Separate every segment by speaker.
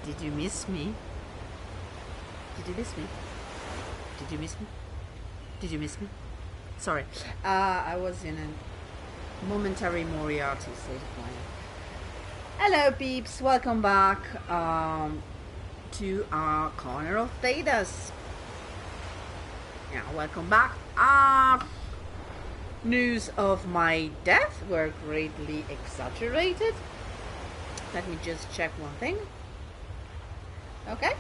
Speaker 1: Did you miss me? Did you miss me? Did you miss me? Did you miss me? Sorry. I was in a momentary Moriarty state of mind. Hello peeps, welcome back to our corner of Thedas. Yeah, welcome back. News of my death were greatly exaggerated. Let me just check one thing. Okay,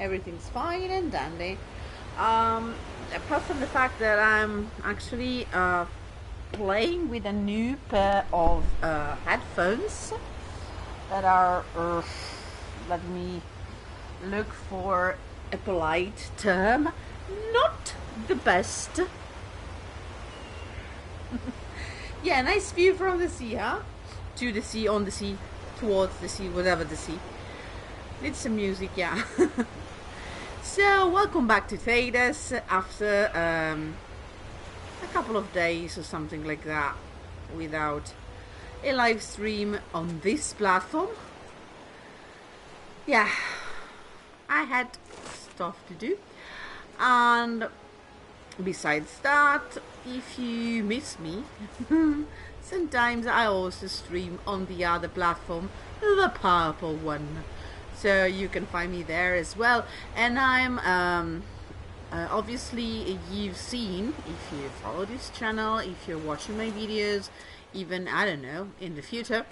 Speaker 1: everything's fine and dandy. Apart from the fact that I'm actually playing with a new pair of headphones that are, let me look for a polite term, not the best. Yeah, nice view from the sea, huh? To the sea, on the sea, towards the sea, whatever the sea. Need some music, yeah. So, welcome back to Thedas after a couple of days or something like that without a live stream on this platform. Yeah, I had stuff to do, and besides that, if you miss me, sometimes I also stream on the other platform, the purple one. So you can find me there as well. And I'm obviously, you've seen, if you follow this channel, if you're watching my videos, even, I don't know, in the future,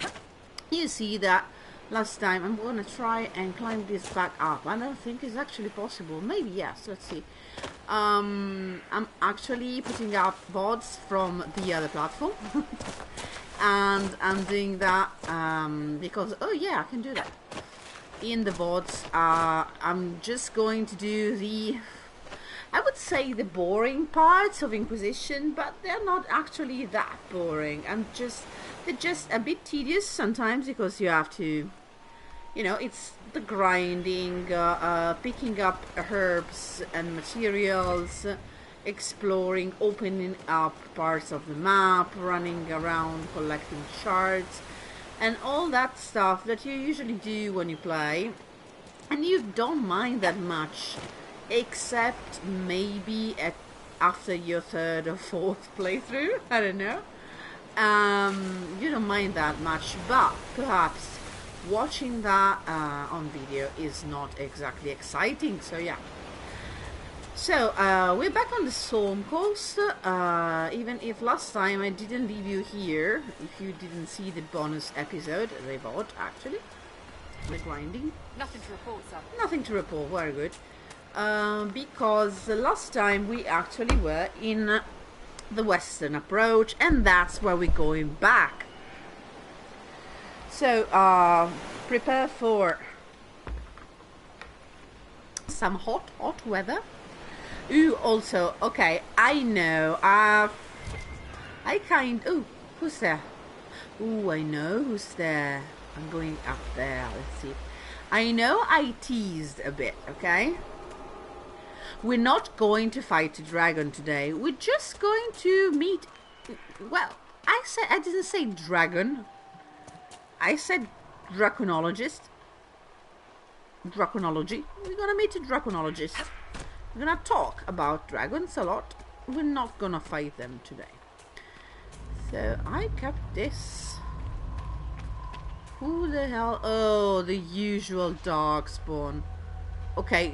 Speaker 1: you see that last time I'm gonna try and climb this back up. I don't think it's actually possible. Maybe yes, let's see. I'm actually putting up VODs from the other platform. And I'm doing that because, oh yeah, I can do that. In the VODs, I'm just going to do the, I would say, the boring parts of Inquisition, but they're not actually that boring. They're just a bit tedious sometimes because you have to, you know, it's the grinding, picking up herbs and materials, exploring, opening up parts of the map, running around, collecting shards, and all that stuff that you usually do when you play, and you don't mind that much, except maybe after your third or fourth playthrough. I don't know. You don't mind that much, but perhaps watching that on video is not exactly exciting. So yeah. So, we're back on the Storm Coast, even if last time I didn't leave you here, if you didn't see the bonus episode, they bought, actually, the grinding.
Speaker 2: Nothing to report, sir.
Speaker 1: Nothing to report, very good. Because last time we actually were in the Western Approach, and that's where we're going back. So, prepare for some hot weather. Ooh, also, okay, I know, ooh, who's there? Ooh, I know who's there. I'm going up there, let's see. I know I teased a bit, okay? We're not going to fight a dragon today. We're just going to meet, well, I didn't say dragon. I said draconologist. Draconology. We're gonna meet a draconologist. We're gonna talk about dragons a lot. We're not gonna fight them today. So I kept this. Who the hell? Oh, the usual darkspawn. Okay,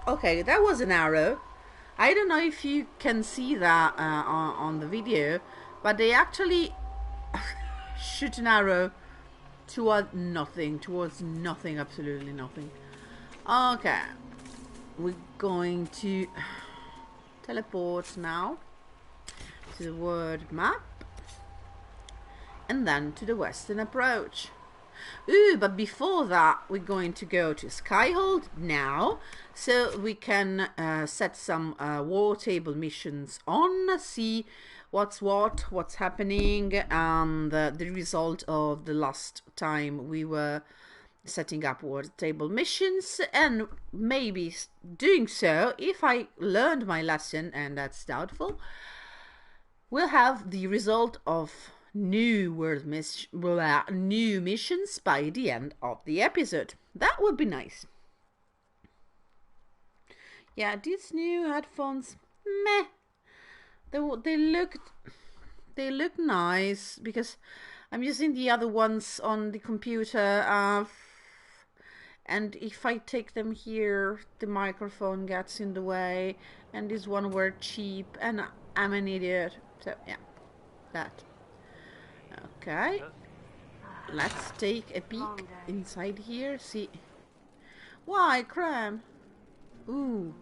Speaker 1: okay, that was an arrow. I don't know if you can see that on the video, but they actually shoot an arrow towards nothing, absolutely nothing. Okay. We're going to teleport now to the world map and then to the Western Approach. Ooh, but before that we're going to go to Skyhold now so we can set some war table missions on, see what's happening, and the result of the last time we were setting up war table missions, and maybe doing so, if I learned my lesson, and that's doubtful, we'll have the result of new new missions by the end of the episode. That would be nice. Yeah, these new headphones, meh. They look nice because I'm using the other ones on the computer. And if I take them here, the microphone gets in the way, and this one were cheap, and I'm an idiot. So yeah, that. Okay, let's take a peek inside here. See, why cram? Ooh,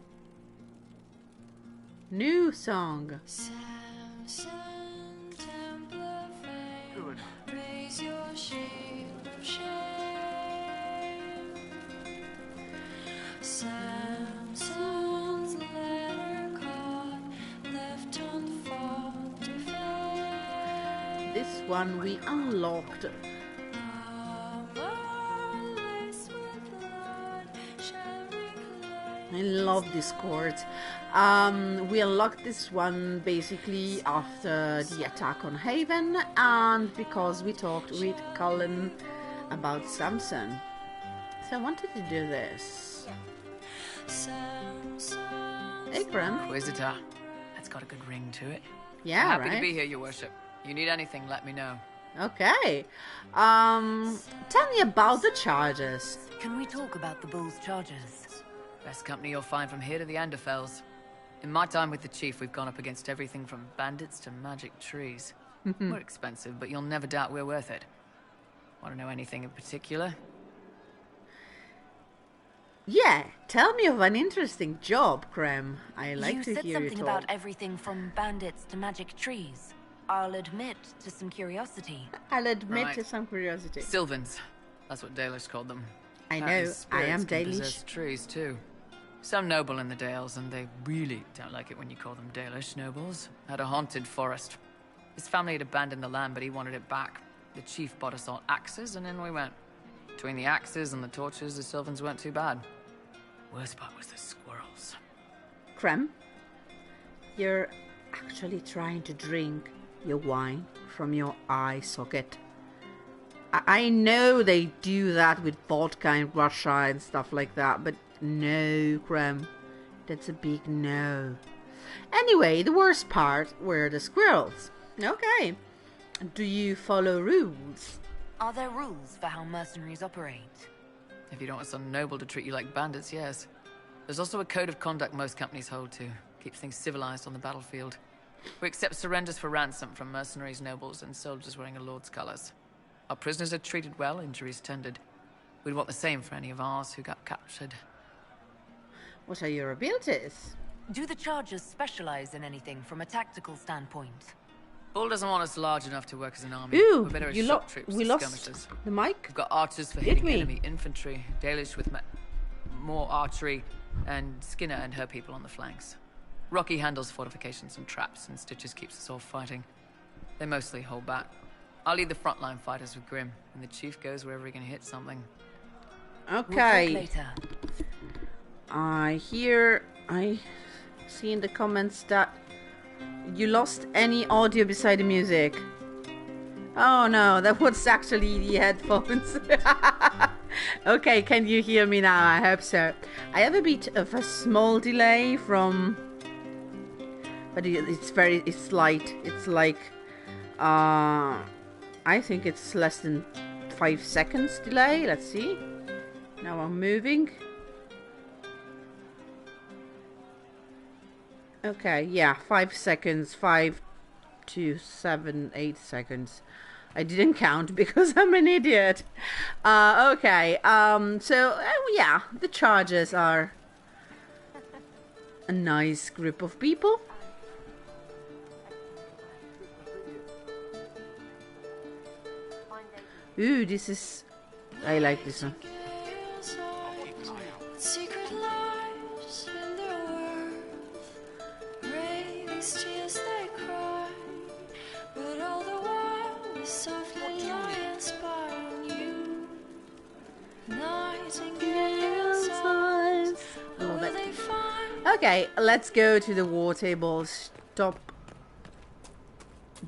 Speaker 1: new song.
Speaker 2: Good.
Speaker 3: Raise your shield of shame. Samson's letter caught, left on the fault to fame.
Speaker 1: This one we unlocked. I love these chords. We unlocked this one basically after the attack on Haven, and because we talked with Cullen about Samson. So I wanted to do this. Hey, Graham.
Speaker 2: Inquisitor. That's got a good ring to it.
Speaker 1: Yeah,
Speaker 2: I'm happy
Speaker 1: right?
Speaker 2: to be here, your worship. You need anything, let me know.
Speaker 1: Okay. Tell me about the charges.
Speaker 4: Can we talk about the bull's charges?
Speaker 2: Best company you'll find from here to the Anderfells. In my time with the chief, we've gone up against everything from bandits to magic trees. We're expensive, but you'll never doubt we're worth it. Want to know anything in particular?
Speaker 1: Yeah, tell me of an interesting job, Krem. I like
Speaker 4: You
Speaker 1: to
Speaker 4: said
Speaker 1: hear
Speaker 4: something
Speaker 1: it
Speaker 4: about
Speaker 1: all.
Speaker 4: everything from bandits to magic trees. I'll admit to some curiosity.
Speaker 1: I'll admit
Speaker 2: Right.
Speaker 1: to some curiosity.
Speaker 2: Sylvans. That's what Dalish called them.
Speaker 1: I know,
Speaker 2: Apparently
Speaker 1: I am
Speaker 2: spirits can
Speaker 1: Dalish.
Speaker 2: possess trees too. Some noble in the Dales, and they really don't like it when you call them Dalish nobles, had a haunted forest. His family had abandoned the land, but he wanted it back. The chief bought us all axes, and in we went. Between the axes and the torches, the Sylvans weren't too bad. Worst part was the squirrels.
Speaker 1: Krem, you're actually trying to drink your wine from your eye socket. I know they do that with vodka in Russia and stuff like that, but no, Krem. That's a big no. Anyway, the worst part were the squirrels. Okay. Do you follow rules?
Speaker 4: Are there rules for how mercenaries operate?
Speaker 2: If you don't want some noble to treat you like bandits, yes. There's also a code of conduct most companies hold to. Keeps things civilized on the battlefield. We accept surrenders for ransom from mercenaries, nobles, and soldiers wearing a lord's colors. Our prisoners are treated well, injuries tended. We'd want the same for any of ours who got captured.
Speaker 1: What are your abilities?
Speaker 4: Do the chargers specialize in anything from a tactical standpoint?
Speaker 2: Bull doesn't want us large enough to work as an army.
Speaker 1: Ooh,
Speaker 2: We're better as
Speaker 1: you
Speaker 2: shock troops
Speaker 1: we
Speaker 2: and
Speaker 1: lost
Speaker 2: skirmishers.
Speaker 1: the mic.
Speaker 2: We've got archers for
Speaker 1: Did
Speaker 2: hitting
Speaker 1: we?
Speaker 2: enemy infantry, Dalish with more archery, and Skinner and her people on the flanks. Rocky handles fortifications and traps, and Stitches keeps us all fighting. They mostly hold back. I'll lead the frontline fighters with Grim, and the chief goes wherever he can hit something.
Speaker 4: We'll talk
Speaker 1: Okay.
Speaker 4: later.
Speaker 1: I see in the comments that you lost any audio beside the music. Oh no, that was actually the headphones. Okay, can you hear me now? I hope so. I have a bit of a small delay from, but it's slight. It's like, I think it's less than 5 seconds delay. Let's see. Now I'm moving. Okay, yeah, 5 seconds, 5 to 7, 8 seconds. I didn't count because I'm an idiot. Okay, yeah, the charges are a nice group of people. Ooh, I like this one.
Speaker 3: Secret lives in their worth, raised tears they cry, but all the while we softly lie and spy on you. Nightingale's eyes,
Speaker 1: Love
Speaker 3: will
Speaker 1: it.
Speaker 3: they find?
Speaker 1: Okay, let's go to the war table. Stop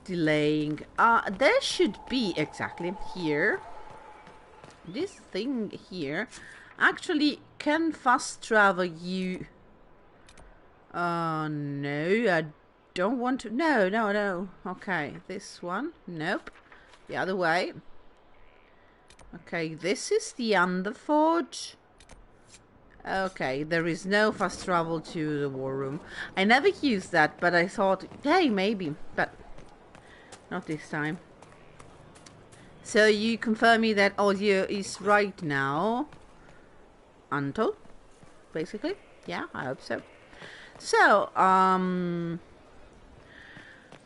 Speaker 1: delaying. There should be exactly here. This thing here actually can fast travel you. No, I don't want to. No, no, no. Okay, this one. Nope. The other way. Okay, this is the Underforge. Okay, there is no fast travel to the war room. I never used that, but I thought, hey, maybe, but not this time. So you confirm me that audio is right now, Anto, basically? Yeah, I hope so. So,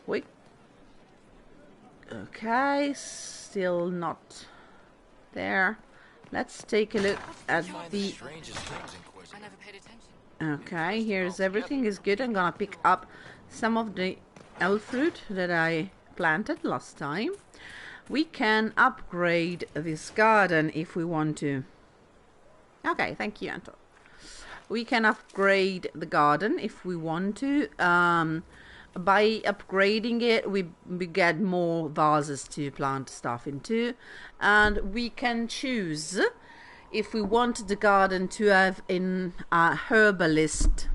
Speaker 1: wait. Okay, still not there. Let's take a look at the...
Speaker 2: I never paid attention.
Speaker 1: Okay, here's everything is good. I'm gonna pick up some of the elf fruit that I planted last time. We can upgrade this garden if we want to. Okay, thank you, Anto. We can upgrade the garden if we want to. By upgrading it, we get more vases to plant stuff into. And we can choose if we want the garden to have a herbalist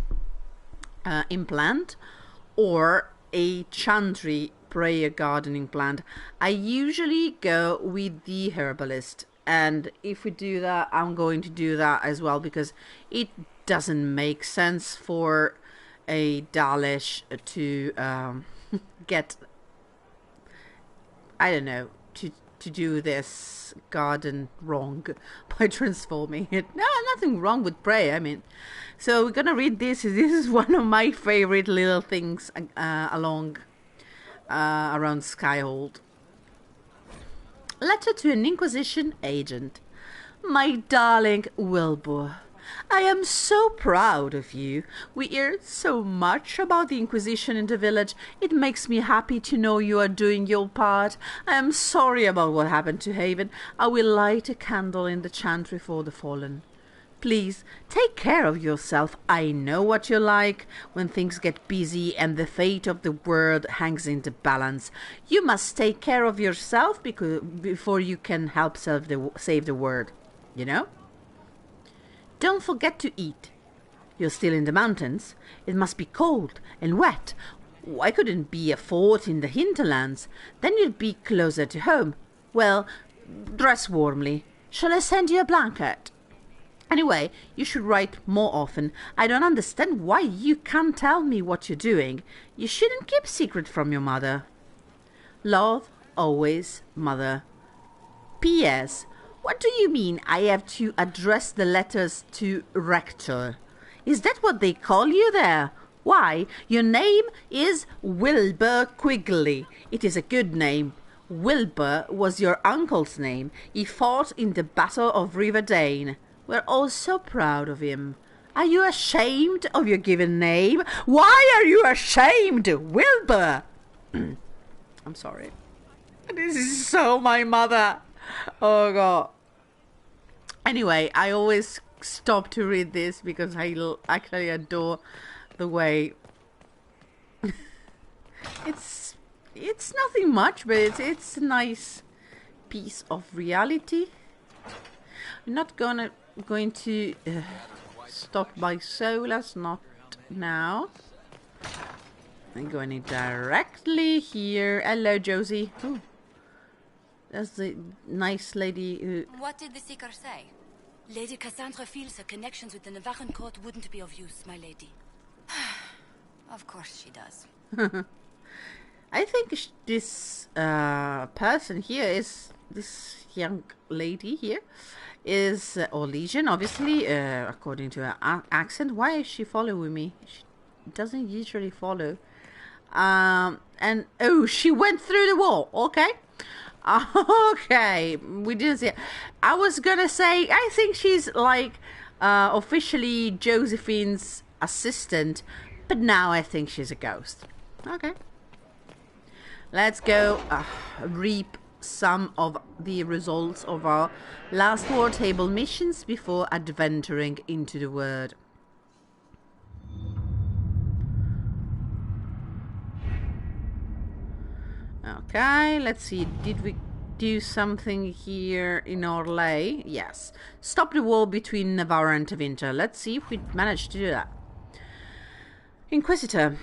Speaker 1: implant or a chantry prayer gardening plant. I usually go with the herbalist, and if we do that, I'm going to do that as well, because it doesn't make sense for a Dalish to get, I don't know, to do this garden wrong by transforming it. No, nothing wrong with prayer, I mean. So we're gonna read this. This is one of my favorite little things around Skyhold. Letter to an Inquisition agent. My darling Wilbur, I am so proud of you. We hear so much about the Inquisition in the village. It makes me happy to know you are doing your part. I am sorry about what happened to Haven. I will light a candle in the chantry for the fallen. Please, take care of yourself. I know what you're like when things get busy and the fate of the world hangs in the balance. You must take care of yourself before you can help save the world, you know? Don't forget to eat. You're still in the mountains. It must be cold and wet. Why couldn't be a fort in the hinterlands? Then you'd be closer to home. Well, dress warmly. Shall I send you a blanket? Anyway, you should write more often. I don't understand why you can't tell me what you're doing. You shouldn't keep secret from your mother. Love, always, Mother. P.S. What do you mean I have to address the letters to Rector? Is that what they call you there? Why, your name is Wilbur Quigley. It is a good name. Wilbur was your uncle's name. He fought in the Battle of Riverdane. We're all so proud of him. Are you ashamed of your given name? Why are you ashamed, Wilbur? I'm sorry. This is so my mother. Oh, God. Anyway, I always stop to read this because I actually adore the way... It's nothing much, but it's a nice piece of reality. I'm not going to stop by Solas, not now. I'm going directly here. Hello, Josie. Ooh. That's the nice lady who...
Speaker 4: What did the seeker say? Lady Cassandra feels her connections with the Navarran court wouldn't be of use, my lady. Of course she does.
Speaker 1: I think this person here is... This young lady here is... or Legion, obviously, according to her accent. Why is she following me? She doesn't usually follow. And... Oh, she went through the wall. Okay. Okay, we didn't see it. I was gonna say, I think she's like officially Josephine's assistant, but now I think she's a ghost. Okay. Let's go reap some of the results of our last war table missions before adventuring into the world. Okay, let's see. Did we do something here in Orlais? Yes. Stop the war between Navarra and Tevinter. Let's see if we managed to do that. Inquisitor.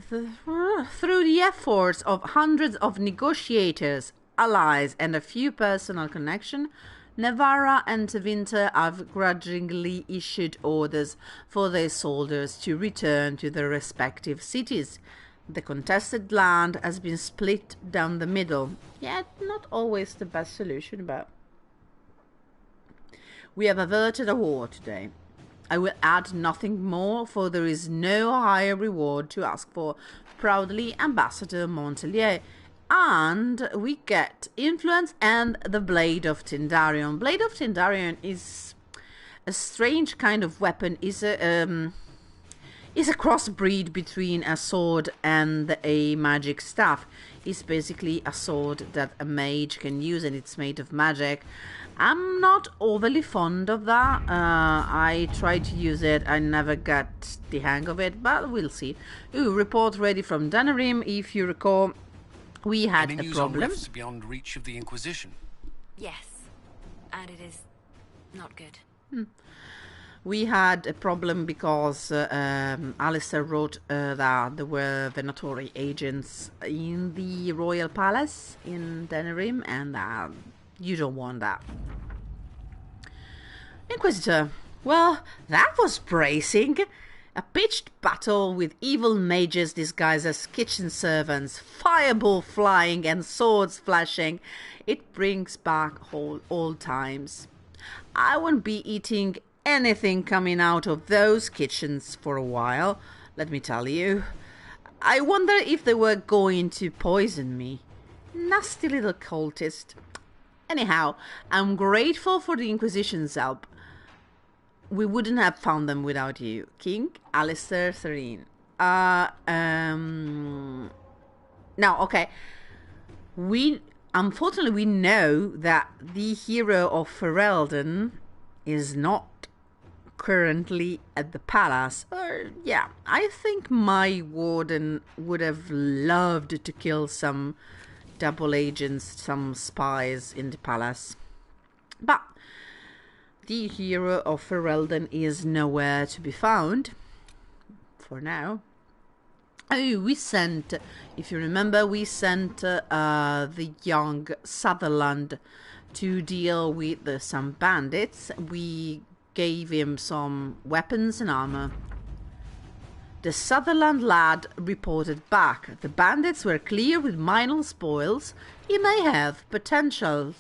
Speaker 1: Through the efforts of hundreds of negotiators, allies, and a few personal connections, Navarra and Tevinter have grudgingly issued orders for their soldiers to return to their respective cities. The contested land has been split down the middle, yet not always the best solution, but we have averted a war today. I will add nothing more, for there is no higher reward to ask for. Proudly, Ambassador Montelier. And we get influence and the Blade of Tindarion. Blade of Tindarion is a strange kind of weapon. Is a crossbreed between a sword and a magic staff. It's basically a sword that a mage can use, and it's made of magic. I'm not overly fond of that. I tried to use it. I never got the hang of it, but we'll see. Ooh, report ready from Denerim. If you recall, we had a problem.
Speaker 5: Beyond reach of the Inquisition.
Speaker 4: Yes, and it is not good.
Speaker 1: We had a problem because Alistair wrote that there were Venatori agents in the Royal Palace in Denerim, and you don't want that. Inquisitor. Well, that was bracing. A pitched battle with evil mages disguised as kitchen servants, fireball flying and swords flashing. It brings back old times. I won't be eating anything coming out of those kitchens for a while, let me tell you. I wonder if they were going to poison me. Nasty little cultist. Anyhow, I'm grateful for the Inquisition's help. We wouldn't have found them without you. King Alistair Serene. Now, okay. Unfortunately, we know that the hero of Ferelden is not currently at the palace. Yeah, I think my Warden would have loved to kill some double agents, some spies in the palace. But the hero of Ferelden is nowhere to be found for now. Oh, we sent, if you remember, we sent the young Sutherland to deal with some bandits. We gave him some weapons and armor. The Sutherland lad reported back. The bandits were clear with minor spoils. He may have potential.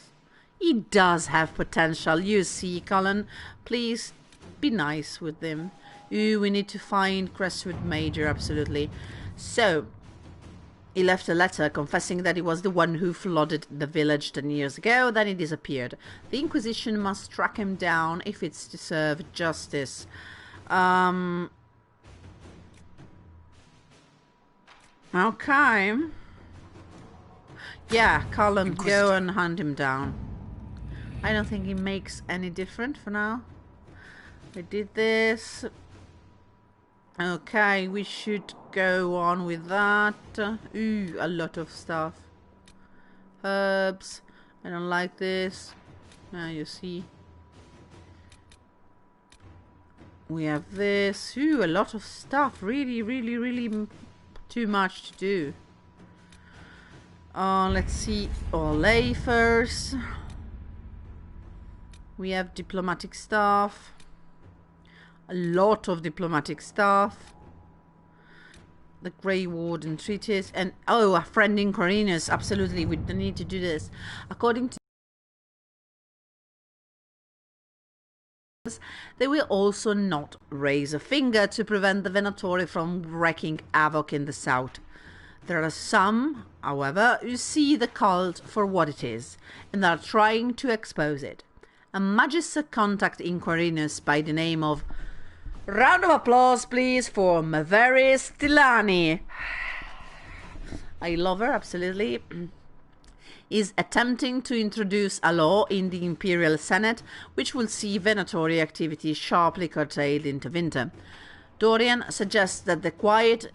Speaker 1: He does have potential, you see, Colin. Please be nice with him. Ooh, we need to find Crestwood Major, absolutely. So, he left a letter confessing that he was the one who flooded the village 10 years ago. Then he disappeared. The Inquisition must track him down if it's to serve justice. Okay. Yeah, Colin, go and hunt him down. I don't think it makes any difference for now. We did this. Okay, we should go on with that. Ooh, a lot of stuff. Herbs. I don't like this. Now you see. We have this. Ooh, a lot of stuff. Really, really, really too much to do. Let's see. Orlais first. We have diplomatic staff. A lot of diplomatic staff. The Grey Warden treatise. And, oh, a friend in Corinus. Absolutely, we need to do this. According to they will also not raise a finger to prevent the Venatori from wreaking havoc in the south. There are some, however, who see the cult for what it is, and are trying to expose it. A Magister contact in Corinus by the name of... Round of applause, please, for Maveris Tilani. I love her, absolutely. Is attempting to introduce a law in the Imperial Senate which will see Venatori activity sharply curtailed into winter. Dorian suggests that the quiet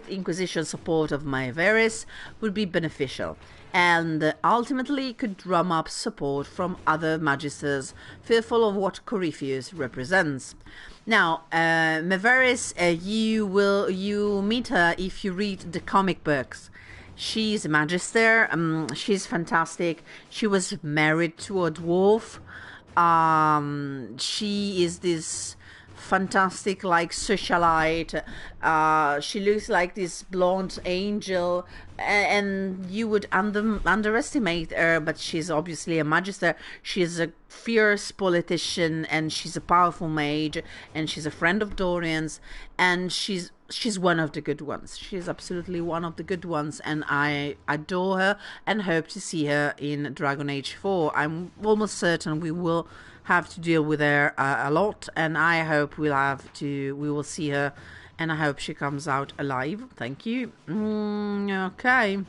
Speaker 1: Inquisition support of Maevaris would be beneficial, and ultimately could drum up support from other magisters fearful of what Corypheus represents. Now, Maevaris, you meet her if you read the comic books. She's a magister. She's fantastic. She was married to a dwarf. She is this fantastic, like, socialite. She looks like this blonde angel, and you would underestimate her, but she's obviously a magister. She's a fierce politician, and she's a powerful mage, and she's a friend of Dorian's, and she's one of the good ones. She's absolutely one of the good ones, and I adore her and hope to see her in Dragon Age 4. I'm almost certain we will have to deal with her a lot, and I hope we will see her, and I hope she comes out alive. Thank you. Okay.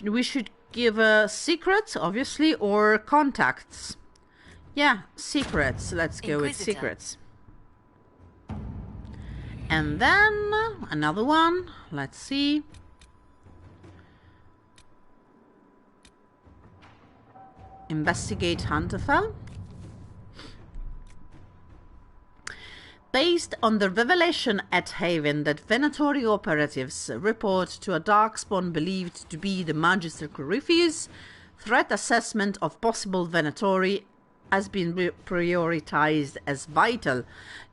Speaker 1: We should give her secrets, obviously, or contacts. Yeah, secrets. Let's go with secrets. And then another one. Let's see. Investigate Hunterfell. Based on the revelation at Haven that Venatori operatives report to a darkspawn believed to be the Magister Corypheus, threat assessment of possible Venatori has been prioritized as vital.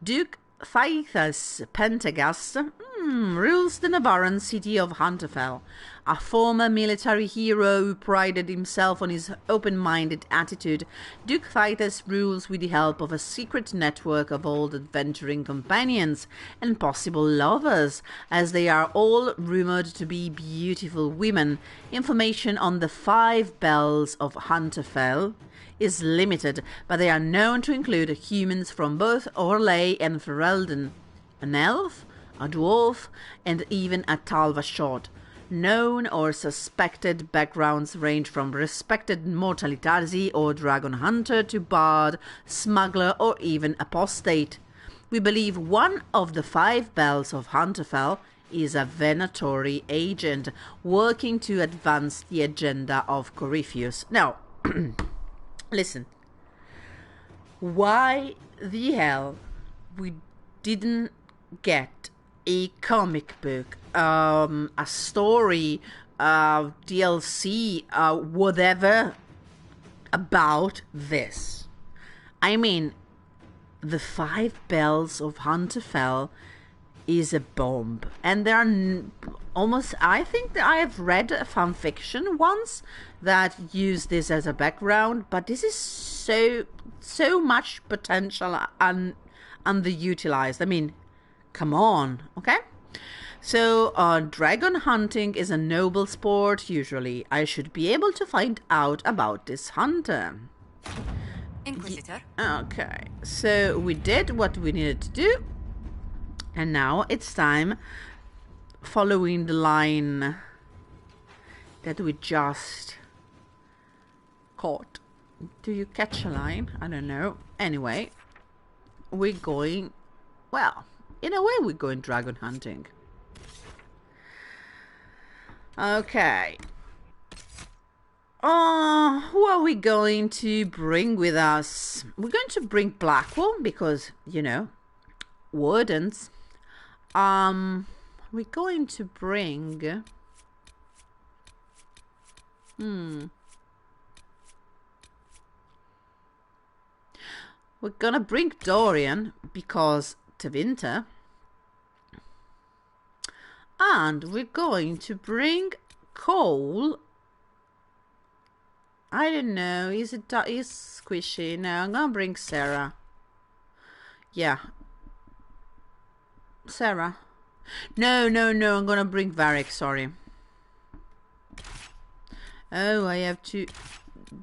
Speaker 1: Duke Thythus Pentagast rules the Navarran city of Hunterfell. A former military hero who prided himself on his open-minded attitude, Duke Thythus rules with the help of a secret network of old adventuring companions and possible lovers, as they are all rumored to be beautiful women. Information on the 5 bells of Hunterfell is limited, but they are known to include humans from both Orlais and Ferelden, an elf, a dwarf, and even a Talvashot. Known or suspected backgrounds range from respected mortalitazi or dragon hunter to bard, smuggler, or even apostate. We believe one of the 5 bells of Hunterfell is a Venatori agent working to advance the agenda of Corypheus. Now, listen. Why the hell we didn't get a comic book, a story, DLC, whatever about this? I mean, the 5 bells of Hunterfell is a bomb, and there are almost, I think that I have read a fan fiction once that used this as a background, but this is so much potential and underutilized. I mean, come on, okay? So, dragon hunting is a noble sport, usually. I should be able to find out about this hunter.
Speaker 4: Inquisitor.
Speaker 1: Okay, so we did what we needed to do. And now it's time, following the line that we just caught. Do you catch a line? I don't know. Anyway, we're going, well, in a way we're going dragon hunting. Okay. Who are we going to bring with us? We're going to bring Blackwell because, you know, Wardens. We're going to bring... We're gonna bring Dorian because Tevinter. And we're going to bring Cole. I don't know. Is squishy? No, I'm gonna bring Sarah. Yeah. Sarah. No. I'm gonna bring Varric. Sorry. Oh, I have to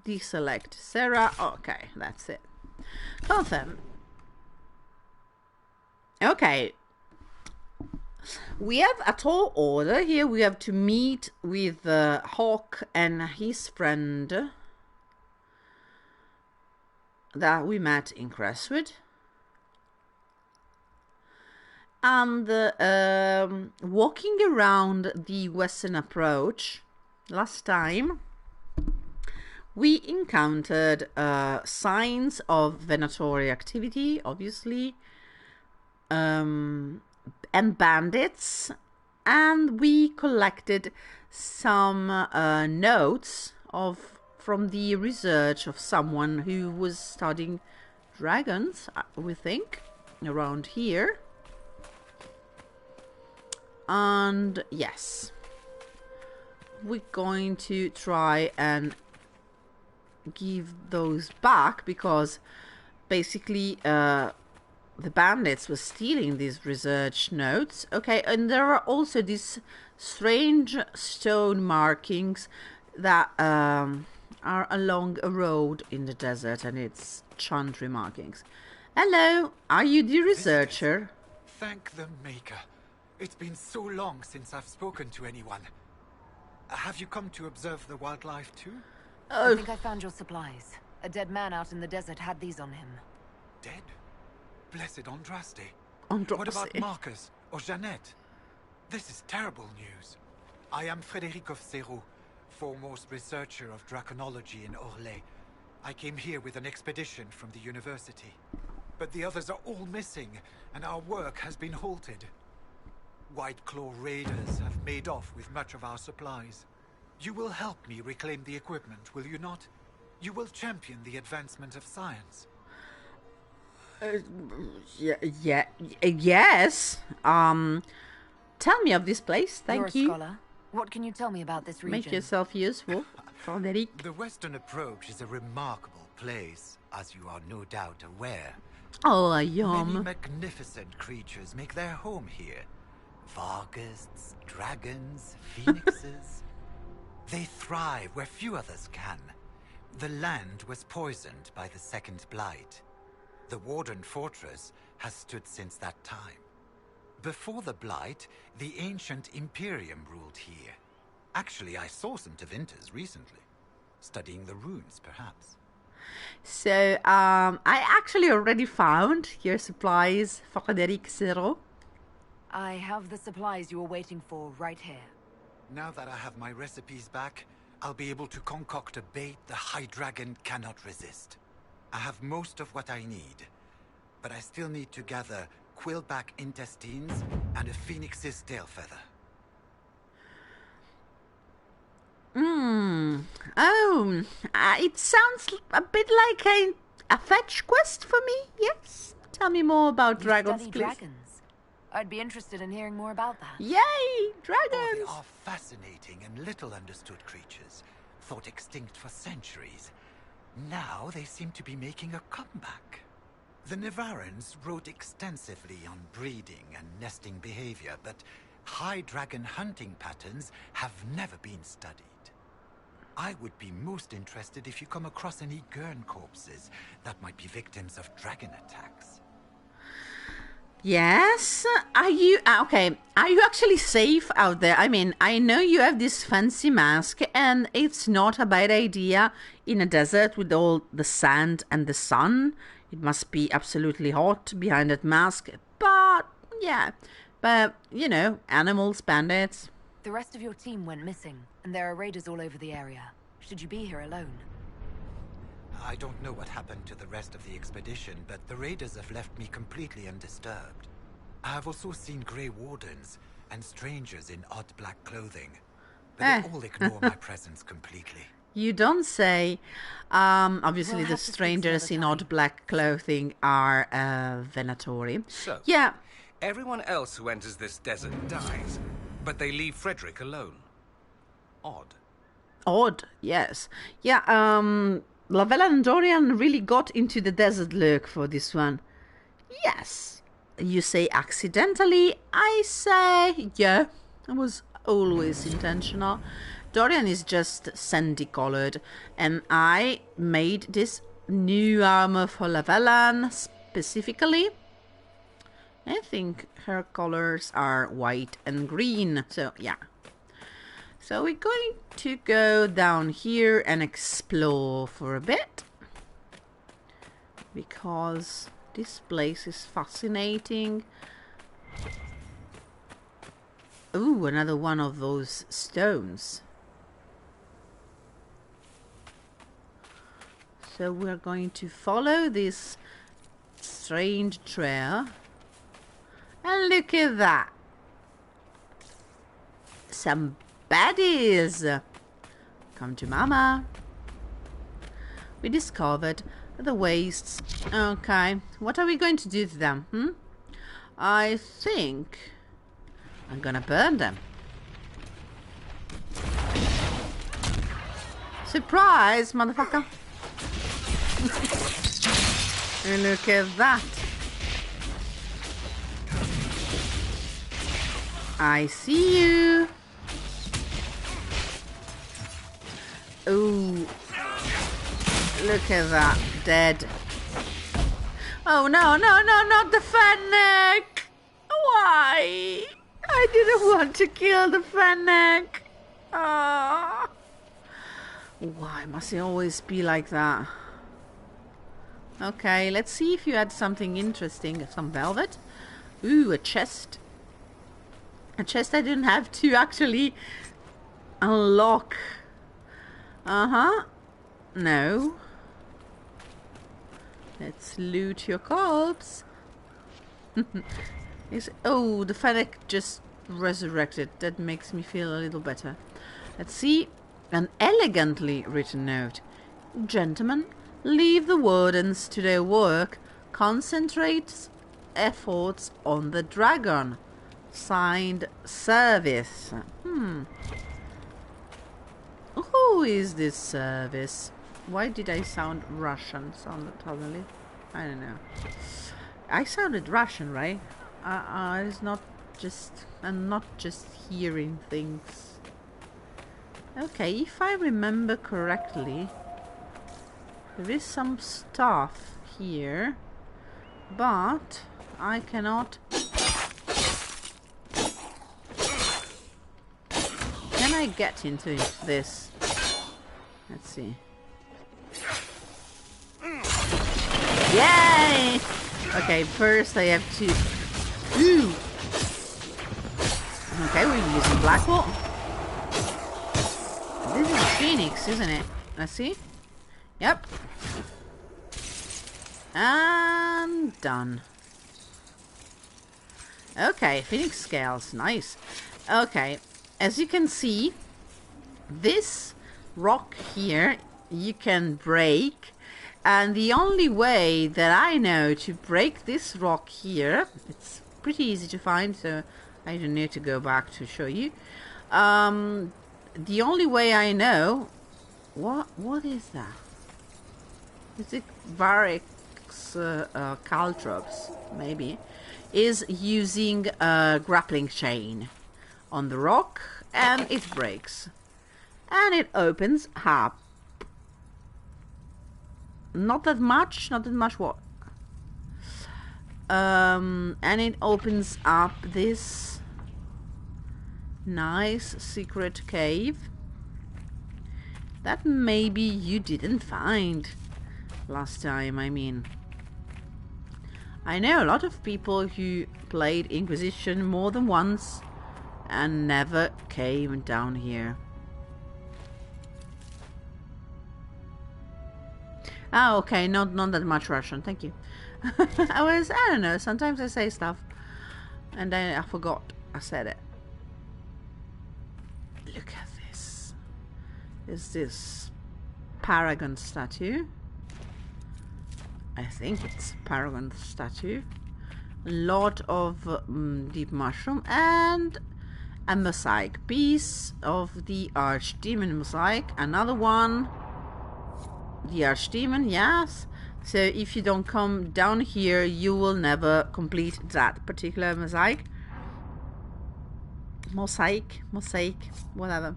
Speaker 1: deselect Sarah. Okay, that's it. Confirm. Okay. We have a tall order here. We have to meet with Hawke and his friend that we met in Crestwood. And walking around the western approach, last time we encountered signs of venatory activity, obviously, and bandits, and we collected some notes from the research of someone who was studying dragons, we think, around here. And yes, we're going to try and give those back, because basically the bandits were stealing these research notes. Okay, and there are also these strange stone markings that are along a road in the desert, and it's chantry markings. Hello, are you the researcher?
Speaker 6: Thank the Maker. It's been so long since I've spoken to anyone. Have you come to observe the wildlife too?
Speaker 7: I think I found your supplies. A dead man out in the desert had these on him.
Speaker 6: Dead? Blessed Andraste.
Speaker 1: Andraste.
Speaker 6: What about Marcus or Jeannette? This is terrible news. I am Frédéric of Serrault, foremost researcher of Draconology in Orlais. I came here with an expedition from the university. But the others are all missing, and our work has been halted. White Claw raiders have made off with much of our supplies. You will help me reclaim the equipment, will you not? You will champion the advancement of science.
Speaker 1: Yes. Tell me of this place,
Speaker 7: You're
Speaker 1: thank
Speaker 7: a
Speaker 1: you.
Speaker 7: scholar. What can you tell me about this region?
Speaker 1: Make yourself useful, Frédéric.
Speaker 6: The Western Approach is a remarkable place, as you are no doubt aware.
Speaker 1: Oh,
Speaker 6: Many
Speaker 1: yum.
Speaker 6: magnificent creatures make their home here. Vargusts, dragons, phoenixes. They thrive where few others can. The land was poisoned by the Second Blight. The Warden fortress has stood since that time. Before the Blight, the ancient Imperium ruled here. Actually, I saw some Tevinters recently. Studying the runes, perhaps.
Speaker 1: So, I actually already found your supplies, Frédéric Serrault.
Speaker 7: I have the supplies you were waiting for right here.
Speaker 6: Now that I have my recipes back, I'll be able to concoct a bait the High Dragon cannot resist. I have most of what I need, but I still need to gather quillback intestines and a phoenix's tail feather.
Speaker 1: It sounds a bit like a fetch quest for me, yes? Tell me more about
Speaker 7: You
Speaker 1: dragons,
Speaker 7: study
Speaker 1: please.
Speaker 7: dragons. I'd be interested in hearing more about that.
Speaker 1: Yay,
Speaker 6: Oh, they
Speaker 1: dragons!
Speaker 6: are fascinating and little understood creatures, thought extinct for centuries. Now they seem to be making a comeback. The Nevarrans wrote extensively on breeding and nesting behavior, but high dragon hunting patterns have never been studied. I would be most interested if you come across any Gurn corpses that might be victims of dragon attacks.
Speaker 1: Yes, are you okay? Are you actually safe out there? I mean, I know you have this fancy mask, and it's not a bad idea in a desert with all the sand and the sun. It must be absolutely hot behind that mask. But yeah, but you know, animals, bandits.
Speaker 7: The rest of your team went missing, and there are raiders all over the area. Should you be here alone?
Speaker 6: I don't know what happened to the rest of the expedition, but the raiders have left me completely undisturbed. I have also seen grey wardens and strangers in odd black clothing, but they all ignore my presence completely.
Speaker 1: You don't say. Obviously,
Speaker 7: We'll
Speaker 1: the
Speaker 7: have to speak some
Speaker 1: strangers
Speaker 7: other
Speaker 1: in
Speaker 7: time.
Speaker 1: odd black clothing are Venatori.
Speaker 8: So,
Speaker 1: Yeah,
Speaker 8: everyone else who enters this desert dies, but they leave Frederick alone. Odd.
Speaker 1: odd. Yes, yeah. Lavella and Dorian really got into the desert look for this one. Yes, you say accidentally. I say yeah. It was always intentional. Dorian is just sandy colored, and I made this new armor for Lavellan specifically. I think her colors are white and green, so yeah. So we're going to go down here and explore for a bit, because this place is fascinating. Ooh, another one of those stones. So we're going to follow this strange trail. And look at that. Some baddies. Come to mama. We discovered the wastes. Okay. What are we going to do to them? I think I'm gonna burn them. Surprise, motherfucker. And look at that. I see you. Ooh. Look at that. Dead. Oh no, no, no, not the fennec. Why? I didn't want to kill the fennec. Ah. Why must it always be like that? Okay, let's see if you had something interesting. Some velvet. Ooh, a chest. A chest I didn't have to actually unlock. Uh-huh. No. Let's loot your corpse. Oh, the fennec just resurrected. That makes me feel a little better. Let's see. An elegantly written note. Gentlemen, leave the Wardens to their work. Concentrate efforts on the dragon. Signed, Service. Who is this Service? Why did I sound Russian suddenly? I don't know. I sounded Russian, right? It's not just... I'm not just hearing things. Okay, if I remember correctly, there is some stuff here, but I cannot... Can I get into this? Let's see. Yay! Okay, first I have to... Ooh! Okay, we're using Blackwall. This is Phoenix, isn't it? Let's see. Yep. And done. Okay, Phoenix scales. Nice. Okay, as you can see, this rock here you can break. And the only way that I know to break this rock here, it's pretty easy to find, so I don't need to go back to show you. The only way I know... What is that? Is it Varix Caltrops? Maybe. Is using a grappling chain on the rock, and it breaks. And it opens up. Not that much what? And it opens up this nice secret cave that maybe you didn't find last time. I mean, I know a lot of people who played Inquisition more than once and never came down here. Ah, okay, not that much Russian, thank you. I don't know, sometimes I say stuff and then I forgot I said it. Look at this. Is this Paragon statue? I think it's Paragon statue. A lot of deep mushroom and a mosaic piece of the Archdemon mosaic. Another one. The Archdemon, yes. So if you don't come down here, you will never complete that particular mosaic. Mosaic, whatever.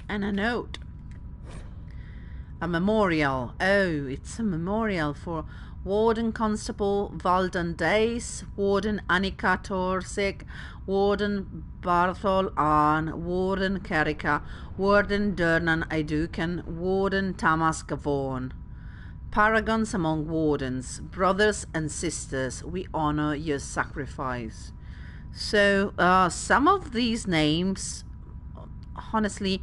Speaker 1: And a note. A memorial. Oh, it's a memorial for Warden Constable Valdan Days, Warden Annika Torsik, Warden Barthol Arn, Warden Kerika, Warden Durnan Aiduken, Warden Tamas Gavon. paragons among Wardens, brothers and sisters, we honor your sacrifice. So some of these names, honestly,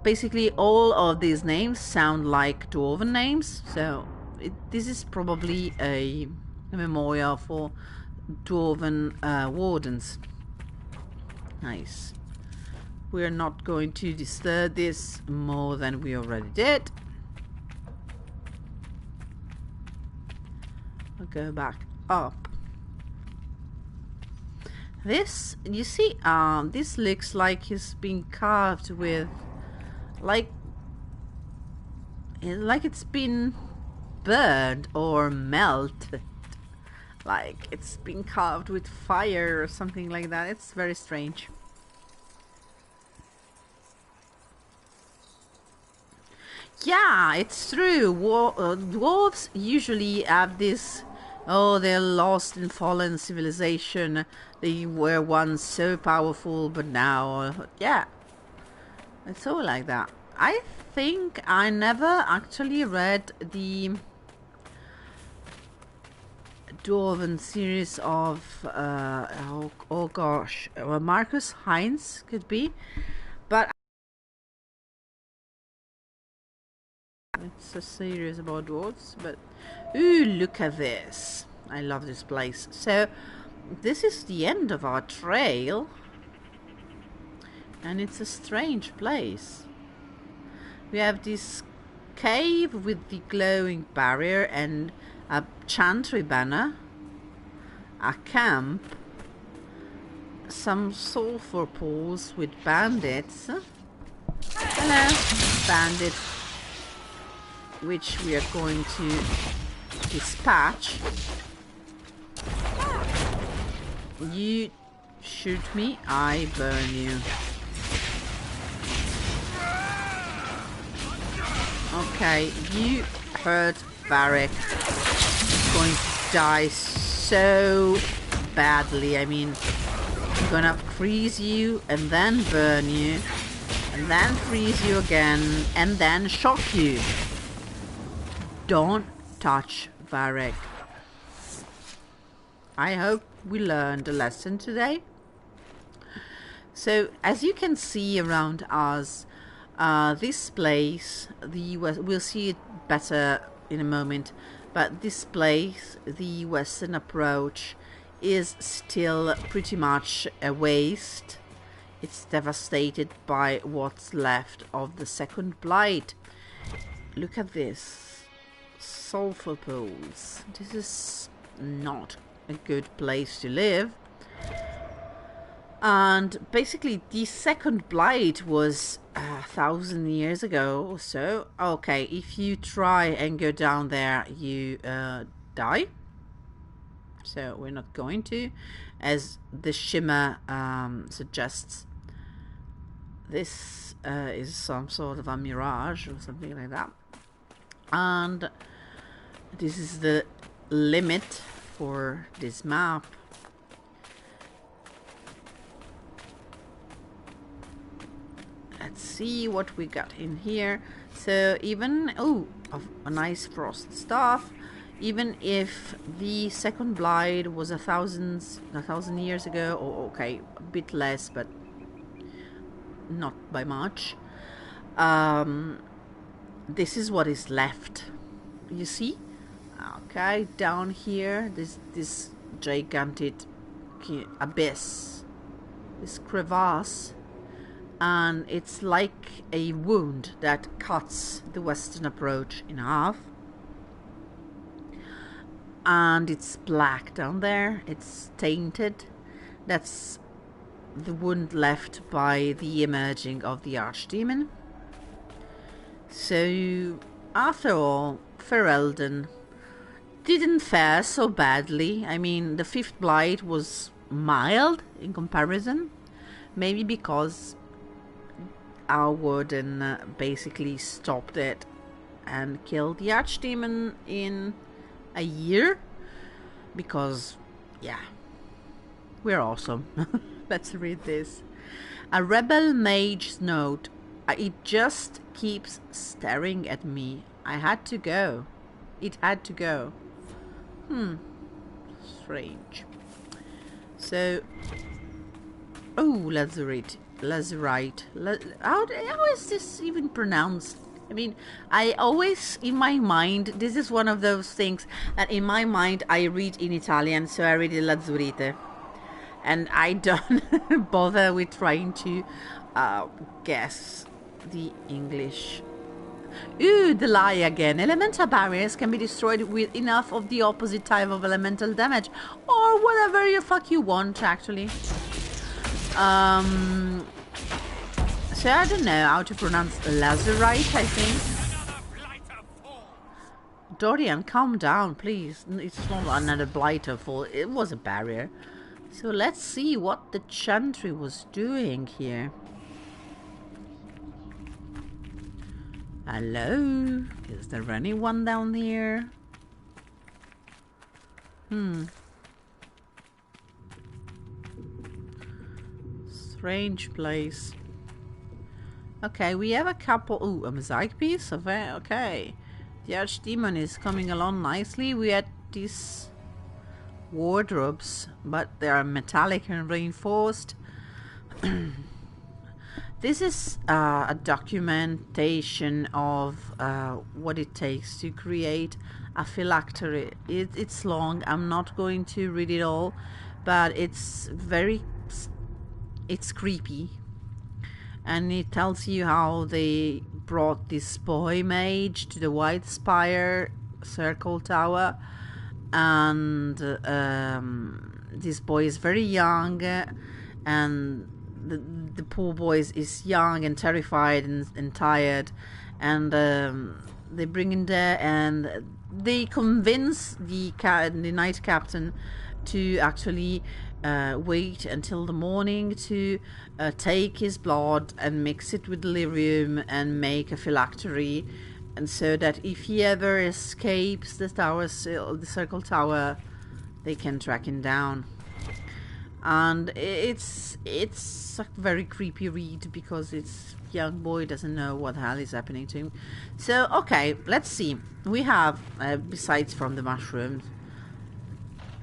Speaker 1: basically all of these names sound like Dwarven names. So this is probably a memorial for Dwarven Wardens. Nice. We're not going to disturb this more than we already did. I'll go back up. This, you see, this looks like it's been carved with, like it's been burned or melted. Like it's been carved with fire or something like that. It's very strange. Yeah, it's true. Dwarves usually have this, oh, they're lost in fallen civilization. They were once so powerful, but now, yeah. It's all like that. I think I never actually read the Dwarven series of, oh gosh, Marcus Heinz could be. But it's a series about dwarves, but ooh, look at this. I love this place. So this is the end of our trail, and it's a strange place. We have this cave with the glowing barrier and a chantry banner, a camp, some sulfur pools with bandits. Hello, bandit, which we are going to dispatch. You shoot me, I burn you. Okay, you hurt Varric. Going to die so badly. I mean, I'm gonna freeze you and then burn you and then freeze you again and then shock you. Don't touch Varric. I hope we learned a lesson today. So, as you can see around us, this place, we'll see it better in a moment, but this place, the western approach, is still pretty much a waste. It's devastated by what's left of the Second Blight. Look at this. Sulfur pools. This is not a good place to live. And basically the Second Blight was 1,000 years ago. So, okay, if you try and go down there, you die. So we're not going to, as the shimmer suggests. This is some sort of a mirage or something like that. And this is the limit for this map. Let's see what we got in here. So even, oh, a nice frost staff. Even if the Second Blight was 1,000 years ago, or okay, a bit less, but not by much. This is what is left. You see? Okay, down here, this gigantic abyss, this crevasse. And it's like a wound that cuts the western approach in half. And it's black down there. It's tainted. That's the wound left by the emerging of the Archdemon. So, after all, Ferelden didn't fare so badly. I mean, the Fifth Blight was mild in comparison. Maybe because our Warden basically stopped it and killed the Archdemon in a year. Because, yeah, we're awesome. Let's read this. A rebel mage's note. It just keeps staring at me. I had to go. It had to go. Strange. So, lazurite. How is this even pronounced? I mean, I always, in my mind, this is one of those things that in my mind I read in Italian, so I read it lazurite. And I don't bother with trying to guess the English. Ooh, the lie again. Elemental barriers can be destroyed with enough of the opposite type of elemental damage, or whatever the fuck you want, actually. So I don't know how to pronounce lazurite, I think. Dorian, calm down, please. It's not another blighter fall. It was a barrier. So let's see what the chantry was doing here. Hello? Is there anyone down here? Strange place. Okay, we have a couple... Ooh, a mosaic piece of it. Okay. The archdemon is coming along nicely. We had these wardrobes, but they are metallic and reinforced. This is a documentation of what it takes to create a phylactery. It's long. I'm not going to read it all, but it's creepy. And it tells you how they brought this boy mage to the White Spire Circle Tower. And this boy is very young, and the poor boy is young and terrified and tired, and they bring him there, and they convince the knight captain to actually wait until the morning to take his blood and mix it with lyrium and make a phylactery, and so that if he ever escapes the circle tower, they can track him down. And it's a very creepy read, because this young boy doesn't know what the hell is happening to him. So, okay, let's see. We have, besides from the mushrooms,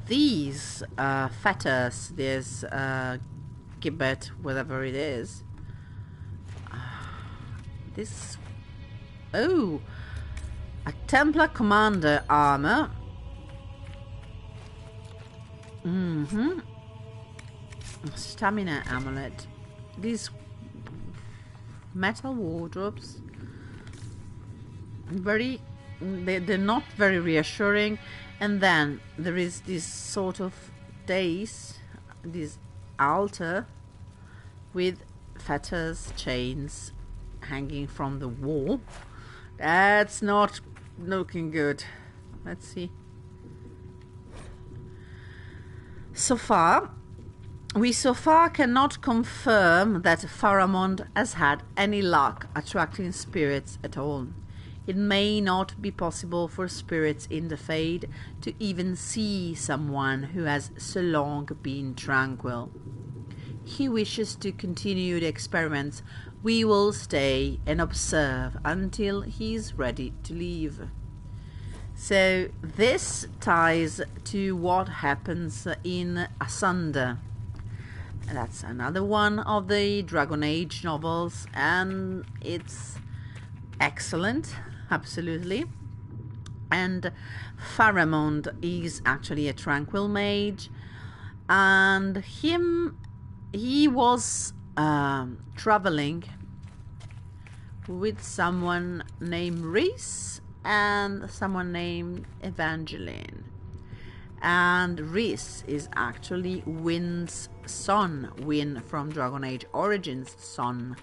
Speaker 1: these fetters. There's gibbet, whatever it is. This... Oh! A Templar Commander armor. Stamina amulet. These metal wardrobes. They're not very reassuring. And then there is this sort of dais, this altar with fetters, chains hanging from the wall. That's not looking good. Let's see. We so far cannot confirm that Erimond has had any luck attracting spirits at all. It may not be possible for spirits in the Fade to even see someone who has so long been tranquil. He wishes to continue the experiments. We will stay and observe until he is ready to leave. So this ties to what happens in Asunder. That's another one of the Dragon Age novels, and it's excellent, absolutely. And Erimond is actually a tranquil mage, and he was traveling with someone named Rhys and someone named Evangeline. And Rhys is actually Wyn's son, Wyn from Dragon Age Origins' son.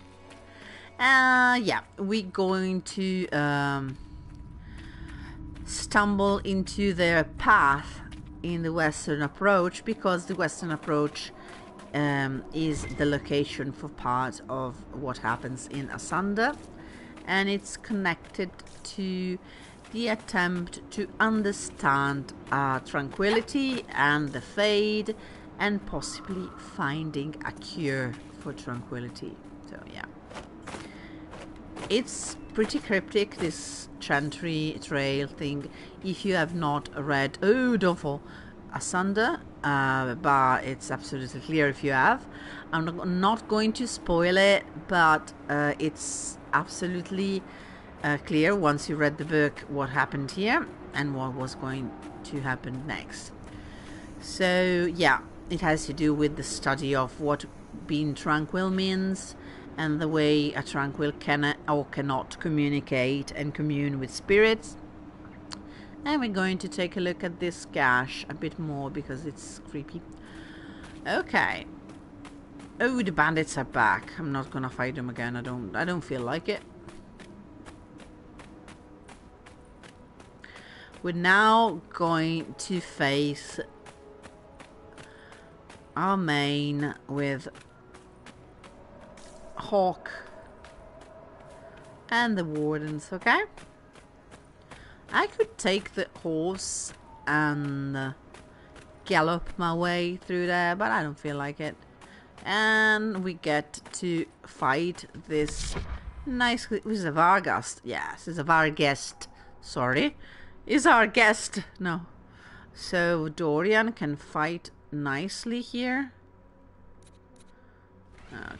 Speaker 1: Yeah, we're going to stumble into their path in the Western Approach, because the Western Approach is the location for part of what happens in Asunder, and it's connected to the attempt to understand Tranquillity and the Fade, and possibly finding a cure for Tranquillity. So yeah, it's pretty cryptic, this Chantry Trail thing, if you have not read, oh, don't fall, Asunder, but it's absolutely clear if you have. I'm not going to spoil it, but it's absolutely clear once you read the book what happened here and what was going to happen next. So yeah, it has to do with the study of what being tranquil means and the way a tranquil can or cannot communicate and commune with spirits. And we're going to take a look at this gash a bit more because it's creepy. Okay. Oh, the bandits are back. I'm not gonna fight them again. I don't feel like it. We're now going to face our main with Hawke and the Wardens, okay? I could take the horse and gallop my way through there, but I don't feel like it. And we get to fight this nice... Is a Vargast? Yes, it's a Vargest. Sorry. Is our guest. No. So Dorian can fight nicely here.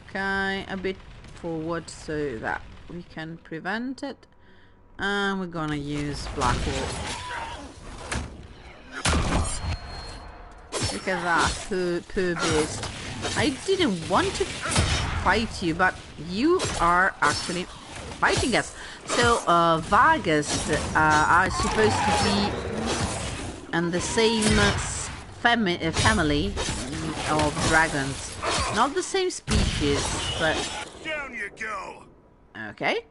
Speaker 1: Okay, a bit forward so that we can prevent it. And we're gonna use Blackwall. Look at that, poor beast. I didn't want to fight you, but you are actually fighting us. So, Vargas are supposed to be in the same family of dragons. Not the same species, but...
Speaker 9: Down you go!
Speaker 1: Okay.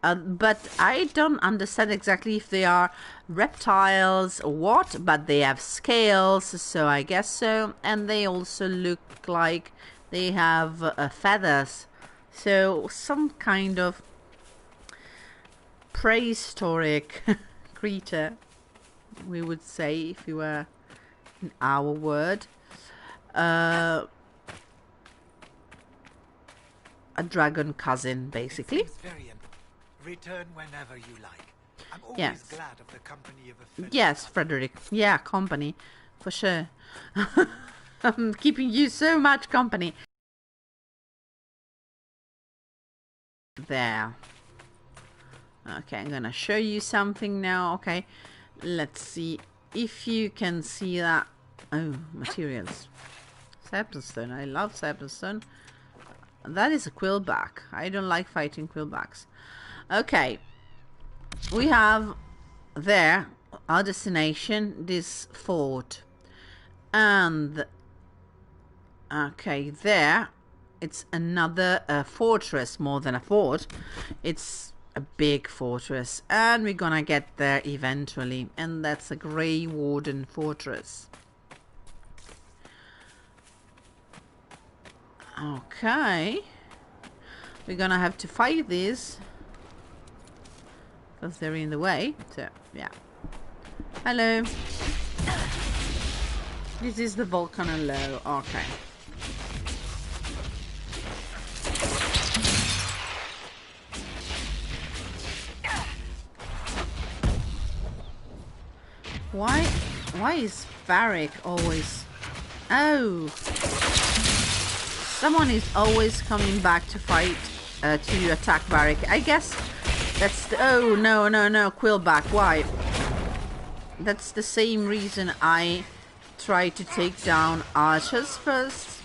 Speaker 1: But I don't understand exactly if they are reptiles or what, but they have scales, so I guess so. And they also look like they have feathers. So some kind of prehistoric creature, we would say, if we were in our word. A dragon cousin, basically.
Speaker 6: Return whenever you like. I'm always
Speaker 1: Yes.
Speaker 6: glad of the company of a fellow.
Speaker 1: Yes, Frederick. Yeah, company. For sure. I'm keeping you so much company. There. Okay, I'm gonna show you something now. Okay, let's see if you can see that. Oh, materials. Sapstone. I love sapstone. That is a quillback. I don't like fighting quillbacks. Okay, we have there our destination, this fort, and okay, there it's another fortress, more than a fort. It's a big fortress, and we're gonna get there eventually, and that's a Grey Warden fortress. Okay, we're gonna have to fight these because they're in the way. So yeah. Hello. This is the volcano low. Okay. Why is Varric always... Oh! Someone is always coming back to fight, to attack Varric. I guess that's the... Oh, no, Quillback, why? That's the same reason I try to take down archers first.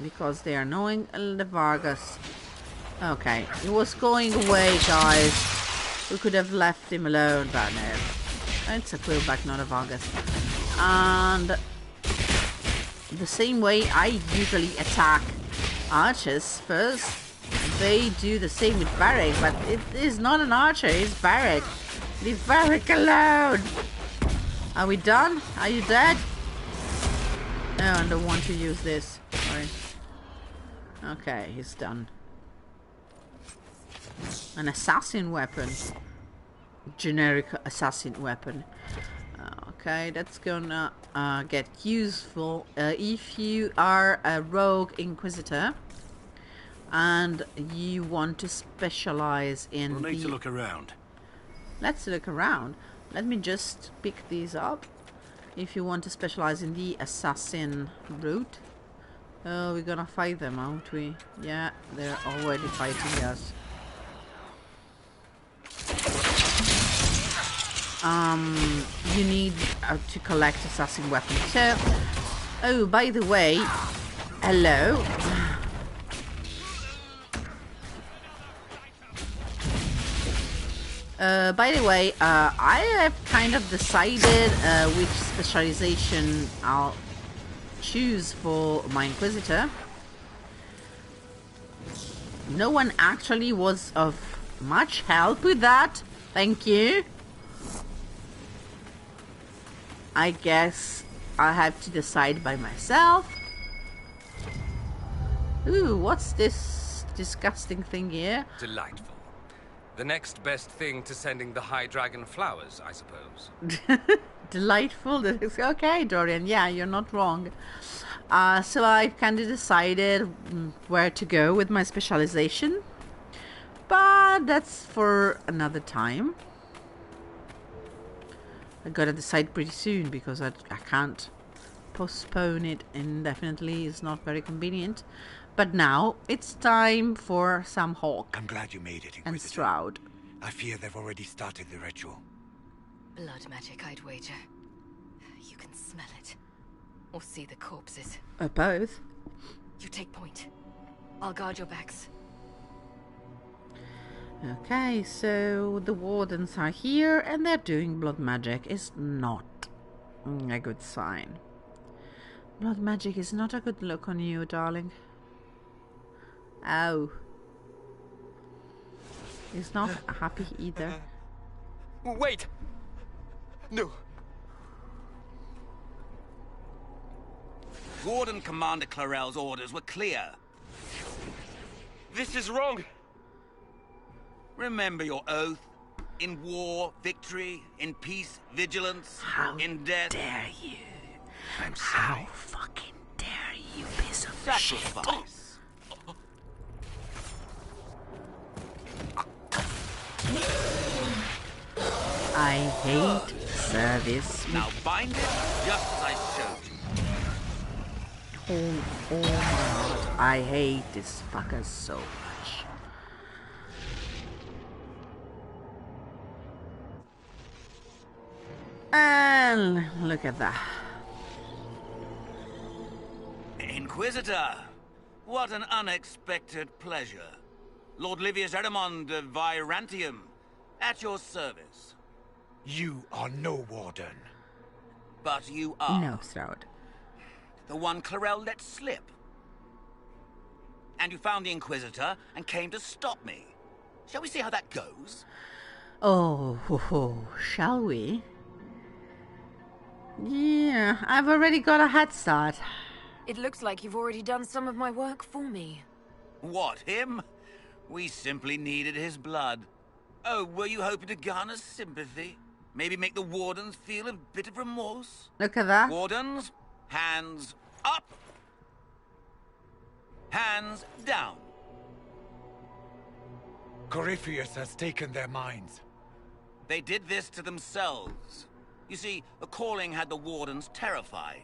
Speaker 1: Because they are annoying. The Vargas. Okay, he was going away, guys. We could have left him alone, but no. It's a Quillback, not a Vargas. And the same way I usually attack archers first, they do the same with Varric, but it is not an archer, it's Varric. Leave Varric alone! Are we done? Are you dead? No, I don't want to use this. Sorry. Okay, he's done. An assassin weapon. Generic assassin weapon. Okay, that's gonna get useful if you are a rogue inquisitor and you want to specialize in
Speaker 5: We'll need to look around.
Speaker 1: Let's look around. Let me just pick these up. If you want to specialize in the assassin route. Oh, we're gonna fight them, aren't we? Yeah, they're already fighting us. You need to collect assassin weapons. So, oh, by the way, hello. By the way, I have kind of decided which specialization I'll choose for my Inquisitor. No one actually was of much help with that. Thank you. I guess I have to decide by myself. Ooh, what's this disgusting thing here?
Speaker 8: Delightful. The next best thing to sending the High Dragon flowers, I suppose.
Speaker 1: Delightful. Okay, Dorian. Yeah, you're not wrong. So I've kind of decided where to go with my specialization. But that's for another time. I gotta decide pretty soon because I can't postpone it indefinitely. It's not very convenient. But now it's time for some Hawke
Speaker 6: I'm glad you made it, Inquisitor.
Speaker 1: and Stroud.
Speaker 6: I fear they've already started the ritual.
Speaker 7: Blood magic, I'd wager. You can smell it. Or see the corpses.
Speaker 1: Both.
Speaker 7: You take point. I'll guard your backs.
Speaker 1: Okay, so the Wardens are here and they're doing blood magic. Is not a good sign. Blood magic is not a good look on you, darling. Ow. He's not happy either.
Speaker 9: Wait! No.
Speaker 10: Warden Commander Clarel's orders were clear.
Speaker 9: This is wrong!
Speaker 10: Remember your oath. In war, victory. In peace, vigilance.
Speaker 1: How
Speaker 10: in death,
Speaker 1: dare you?
Speaker 10: I'm sorry.
Speaker 1: How fucking dare you, piece of shit?
Speaker 10: Sacrifice.
Speaker 1: I hate service.
Speaker 10: Now bind it just as I showed you.
Speaker 1: Oh my god. I hate this fucker so much. And look at that.
Speaker 10: Inquisitor, what an unexpected pleasure. Lord Livius Erimond of Vyrantium, at your service.
Speaker 6: You are no warden.
Speaker 10: But you are.
Speaker 1: No, Stroud.
Speaker 10: The one Clarel let slip. And you found the Inquisitor and came to stop me. Shall we see how that goes?
Speaker 1: Oh, shall we? Yeah, I've already got a head start.
Speaker 7: It looks like you've already done some of my work for me.
Speaker 10: What, him? We simply needed his blood. Oh, were you hoping to garner sympathy? Maybe make the Wardens feel a bit of remorse?
Speaker 1: Look at that.
Speaker 10: Wardens, hands up. Hands down.
Speaker 6: Corypheus has taken their minds.
Speaker 10: They did this to themselves. You see, the calling had the Wardens terrified.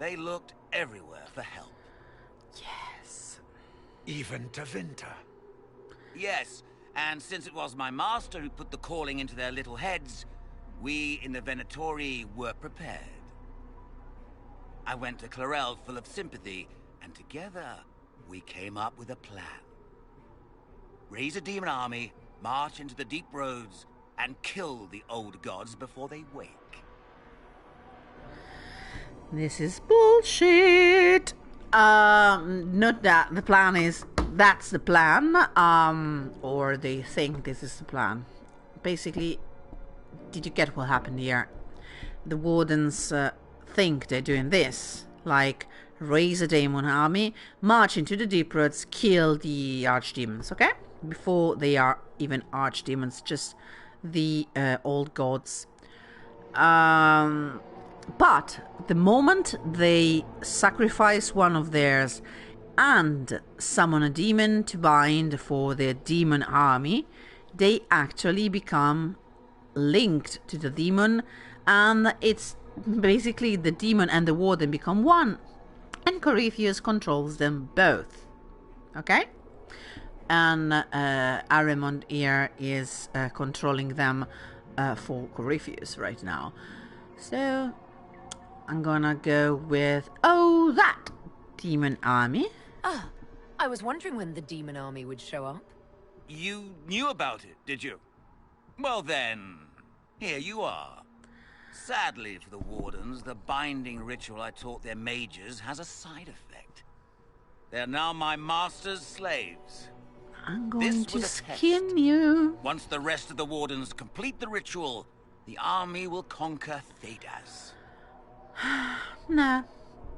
Speaker 10: They looked everywhere for help.
Speaker 1: Yes.
Speaker 6: Even to Winter.
Speaker 10: Yes, and since it was my master who put the calling into their little heads, we in the Venatori were prepared. I went to Clarel full of sympathy, and together we came up with a plan. Raise a demon army, march into the deep roads, and kill the old gods before they wake.
Speaker 1: This is bullshit. Not that. The plan is... That's the plan. Or they think this is the plan. Basically, did you get what happened here? The Wardens think they're doing this. Like, raise a demon army, march into the deep roads, kill the archdemons, okay? Before they are even archdemons, just the old gods. But the moment they sacrifice one of theirs and summon a demon to bind for their demon army, they actually become linked to the demon, and it's basically the demon and the warden become one, and Corypheus controls them both. Okay? And Erimond here is controlling them for Corypheus right now. So I'm gonna go with that demon army.
Speaker 7: Ah, I was wondering when the demon army would show up.
Speaker 10: You knew about it, did you? Well then, here you are. Sadly for the Wardens, the binding ritual I taught their mages has a side effect. They're now my master's slaves.
Speaker 1: I'm going to skin you.
Speaker 10: Once the rest of the Wardens complete the ritual, the army will conquer Thedas.
Speaker 1: No,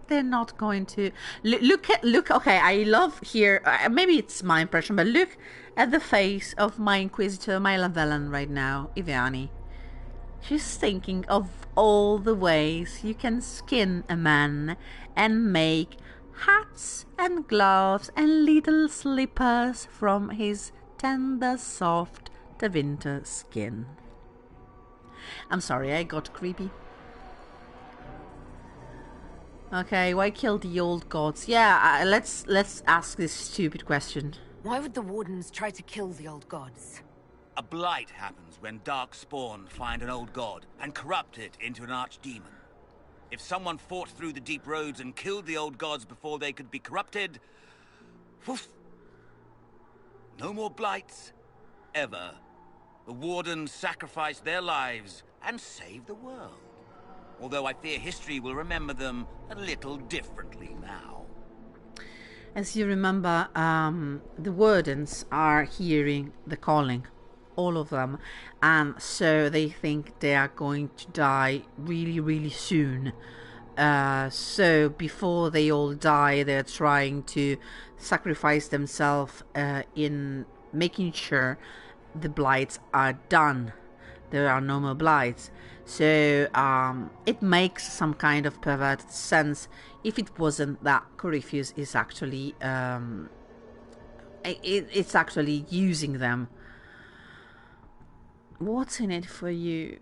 Speaker 1: they're not going to. Look. Okay, I love here. Maybe it's my impression, but look at the face of my Inquisitor, my Lavellan right now, Iviani. She's thinking of all the ways you can skin a man and make hats and gloves and little slippers from his tender, soft winter skin. I'm sorry, I got creepy. Okay, why kill the old gods? Yeah, let's ask this stupid question.
Speaker 7: Why would the Wardens try to kill the old gods?
Speaker 10: A blight happens when dark spawn find an old god and corrupt it into an archdemon. If someone fought through the deep roads and killed the old gods before they could be corrupted, woof, no more blights, ever. The Wardens sacrificed their lives and saved the world. Although I fear history will remember them a little differently now.
Speaker 1: As you remember, the Wardens are hearing the calling. All of them, and so they think they are going to die really, really soon. So before they all die, they're trying to sacrifice themselves in making sure the blights are done. There are no more blights. So it makes some kind of perverted sense if it wasn't that Corypheus is actually it's actually using them. What's in it for you?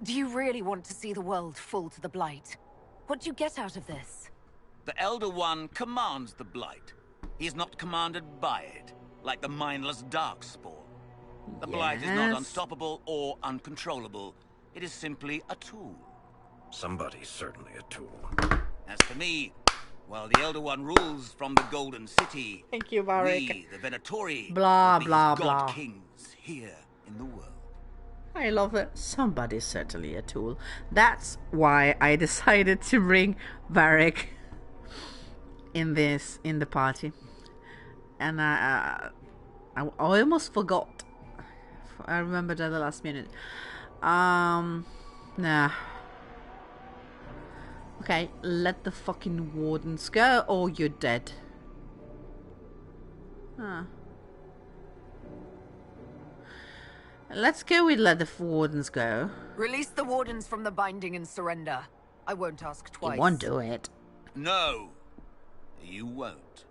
Speaker 7: Do you really want to see the world fall to the Blight? What do you get out of this?
Speaker 10: The Elder One commands the Blight. He is not commanded by it, like the mindless Darkspawn. The Blight is not unstoppable or uncontrollable. It is simply a tool.
Speaker 8: Somebody's certainly a tool.
Speaker 10: As for me, while the Elder One rules from the Golden City,
Speaker 1: thank you, Varric.
Speaker 10: We, the Venatori,
Speaker 1: blah,
Speaker 10: will be
Speaker 1: blah,
Speaker 10: God
Speaker 1: blah.
Speaker 10: Kings here in the world.
Speaker 1: I love it. Somebody's certainly a tool. That's why I decided to bring Varric in the party. And I almost forgot. I remembered at the last minute. Nah. Okay, let the fucking Wardens go or you're dead. Huh. Let's go with let the Wardens go.
Speaker 7: Release the Wardens from the binding and surrender. I won't ask twice.
Speaker 1: You won't do it.
Speaker 10: No, you won't.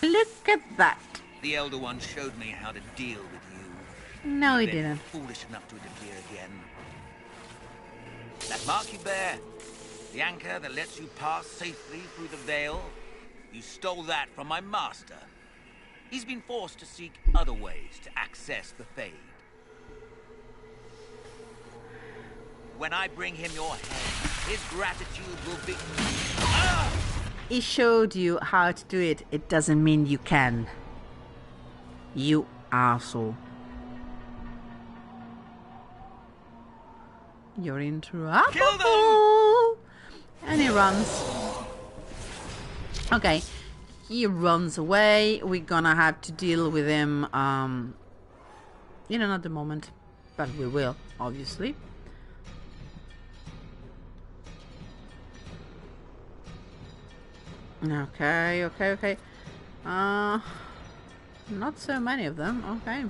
Speaker 1: Look at that.
Speaker 10: The Elder One showed me how to deal with you.
Speaker 1: No, he
Speaker 10: You've been
Speaker 1: didn't.
Speaker 10: Foolish enough to interfere again. That mark you bear, the anchor that lets you pass safely through the veil, you stole that from my master. He's been forced to seek other ways to access the Fade. When I bring him your head, his gratitude will be... Ah!
Speaker 1: He showed you how to do it. It doesn't mean you can. You arsehole. You're in trouble.
Speaker 10: Kill them!
Speaker 1: And he runs. Okay. He runs away. We're gonna have to deal with him in another moment. But we will, obviously. Okay. Not so many of them. Okay.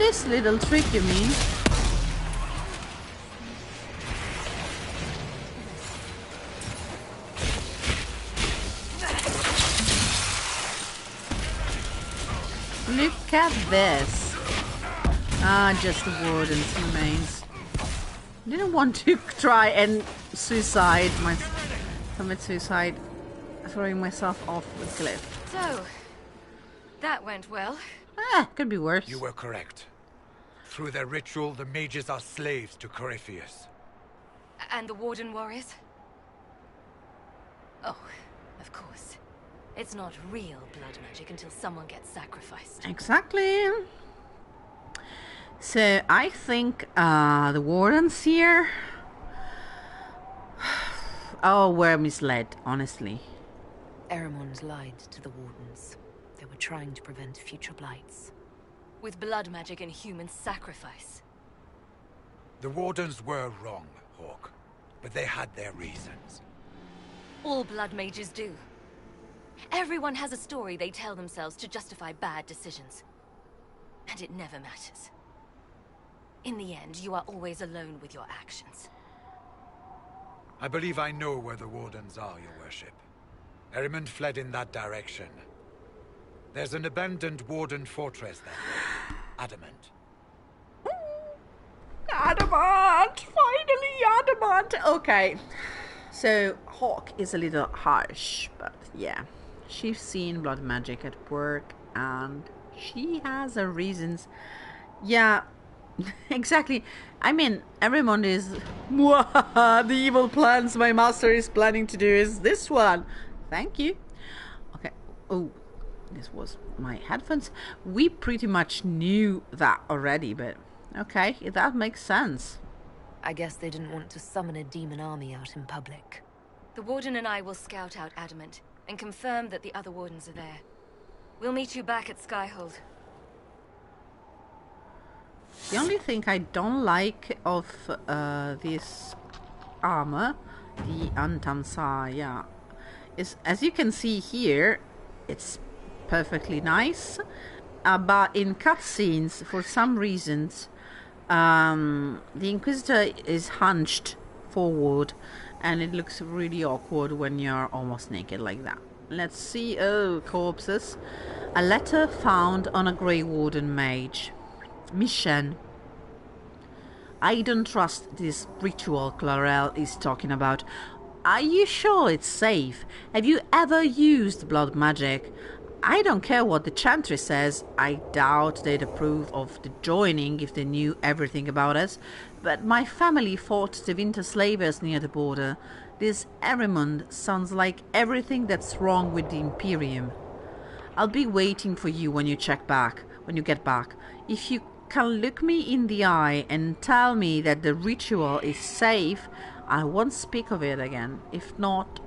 Speaker 1: this little trick, you mean? Look at this. Ah, just the Warden's remains. Didn't want to try and commit suicide, throwing myself off the cliff.
Speaker 7: So, that went well.
Speaker 1: Could be worse.
Speaker 6: You were correct. Through their ritual, the mages are slaves to Corypheus.
Speaker 7: And the Warden warriors? Oh, of course. It's not real blood magic until someone gets sacrificed.
Speaker 1: Exactly. So, I think the Wardens here... Oh, we're misled, honestly.
Speaker 11: Erimond lied to the Wardens. They were trying to prevent future blights.
Speaker 7: With blood magic and human sacrifice.
Speaker 6: The Wardens were wrong, Hawke. But they had their reasons.
Speaker 7: All blood mages do. Everyone has a story they tell themselves to justify bad decisions. And it never matters. In the end, you are always alone with your actions.
Speaker 6: I believe I know where the Wardens are, Your Worship. Erimond fled in that direction. There's an abandoned Warden fortress there. Adamant.
Speaker 1: Adamant! Finally, Adamant! Okay. So, Hawke is a little harsh, but yeah. She's seen blood magic at work, and she has her reasons. Yeah, exactly. I mean, Erimond is... the evil plans my master is planning to do is this one. Thank you. Okay. Oh, this was my headphones. We pretty much knew that already, but... Okay, that makes sense.
Speaker 11: I guess they didn't want to summon a demon army out in public.
Speaker 7: The Warden and I will scout out Adamant and confirm that the other Wardens are there. We'll meet you back at Skyhold.
Speaker 1: The only thing I don't like of this armor, the Antansaya, is, as you can see here, it's perfectly nice, but in cutscenes, for some reasons, the Inquisitor is hunched forward, and it looks really awkward when you're almost naked like that. Let's see. Oh, corpses. A letter found on a Grey Warden mage. Mission. I don't trust this ritual Clarel is talking about. Are you sure it's safe? Have you ever used blood magic? I don't care what the Chantry says. I doubt they'd approve of the joining if they knew everything about us. But my family fought the Winter Slavers near the border. This Erimond sounds like everything that's wrong with the Imperium. I'll be waiting for you when you get back. If you can look me in the eye and tell me that the ritual is safe, I won't speak of it again. If not,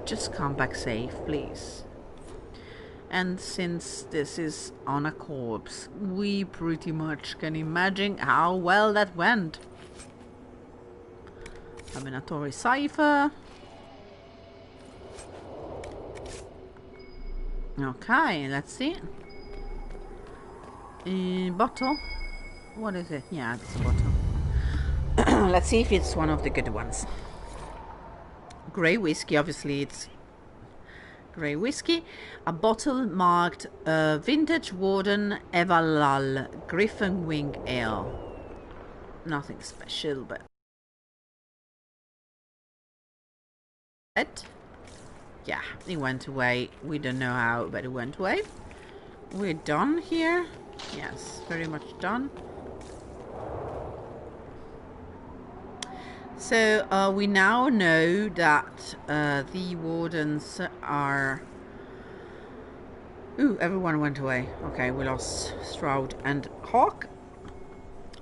Speaker 1: just come back safe, please. And since this is on a corpse, we pretty much can imagine how well that went. Combinatory cipher. Okay, let's see. Bottle. What is it? Yeah, it's a bottle. Let's see if it's one of the good ones. Grey whiskey, obviously it's grey whiskey. A bottle marked Vintage Warden Evalal Griffin Wing Ale. Nothing special, but... Yeah, it went away. We don't know how, but it went away. We're done here. Yes, very much done. So we now know that the Wardens are... Ooh, everyone went away. Okay, we lost Stroud and Hawke.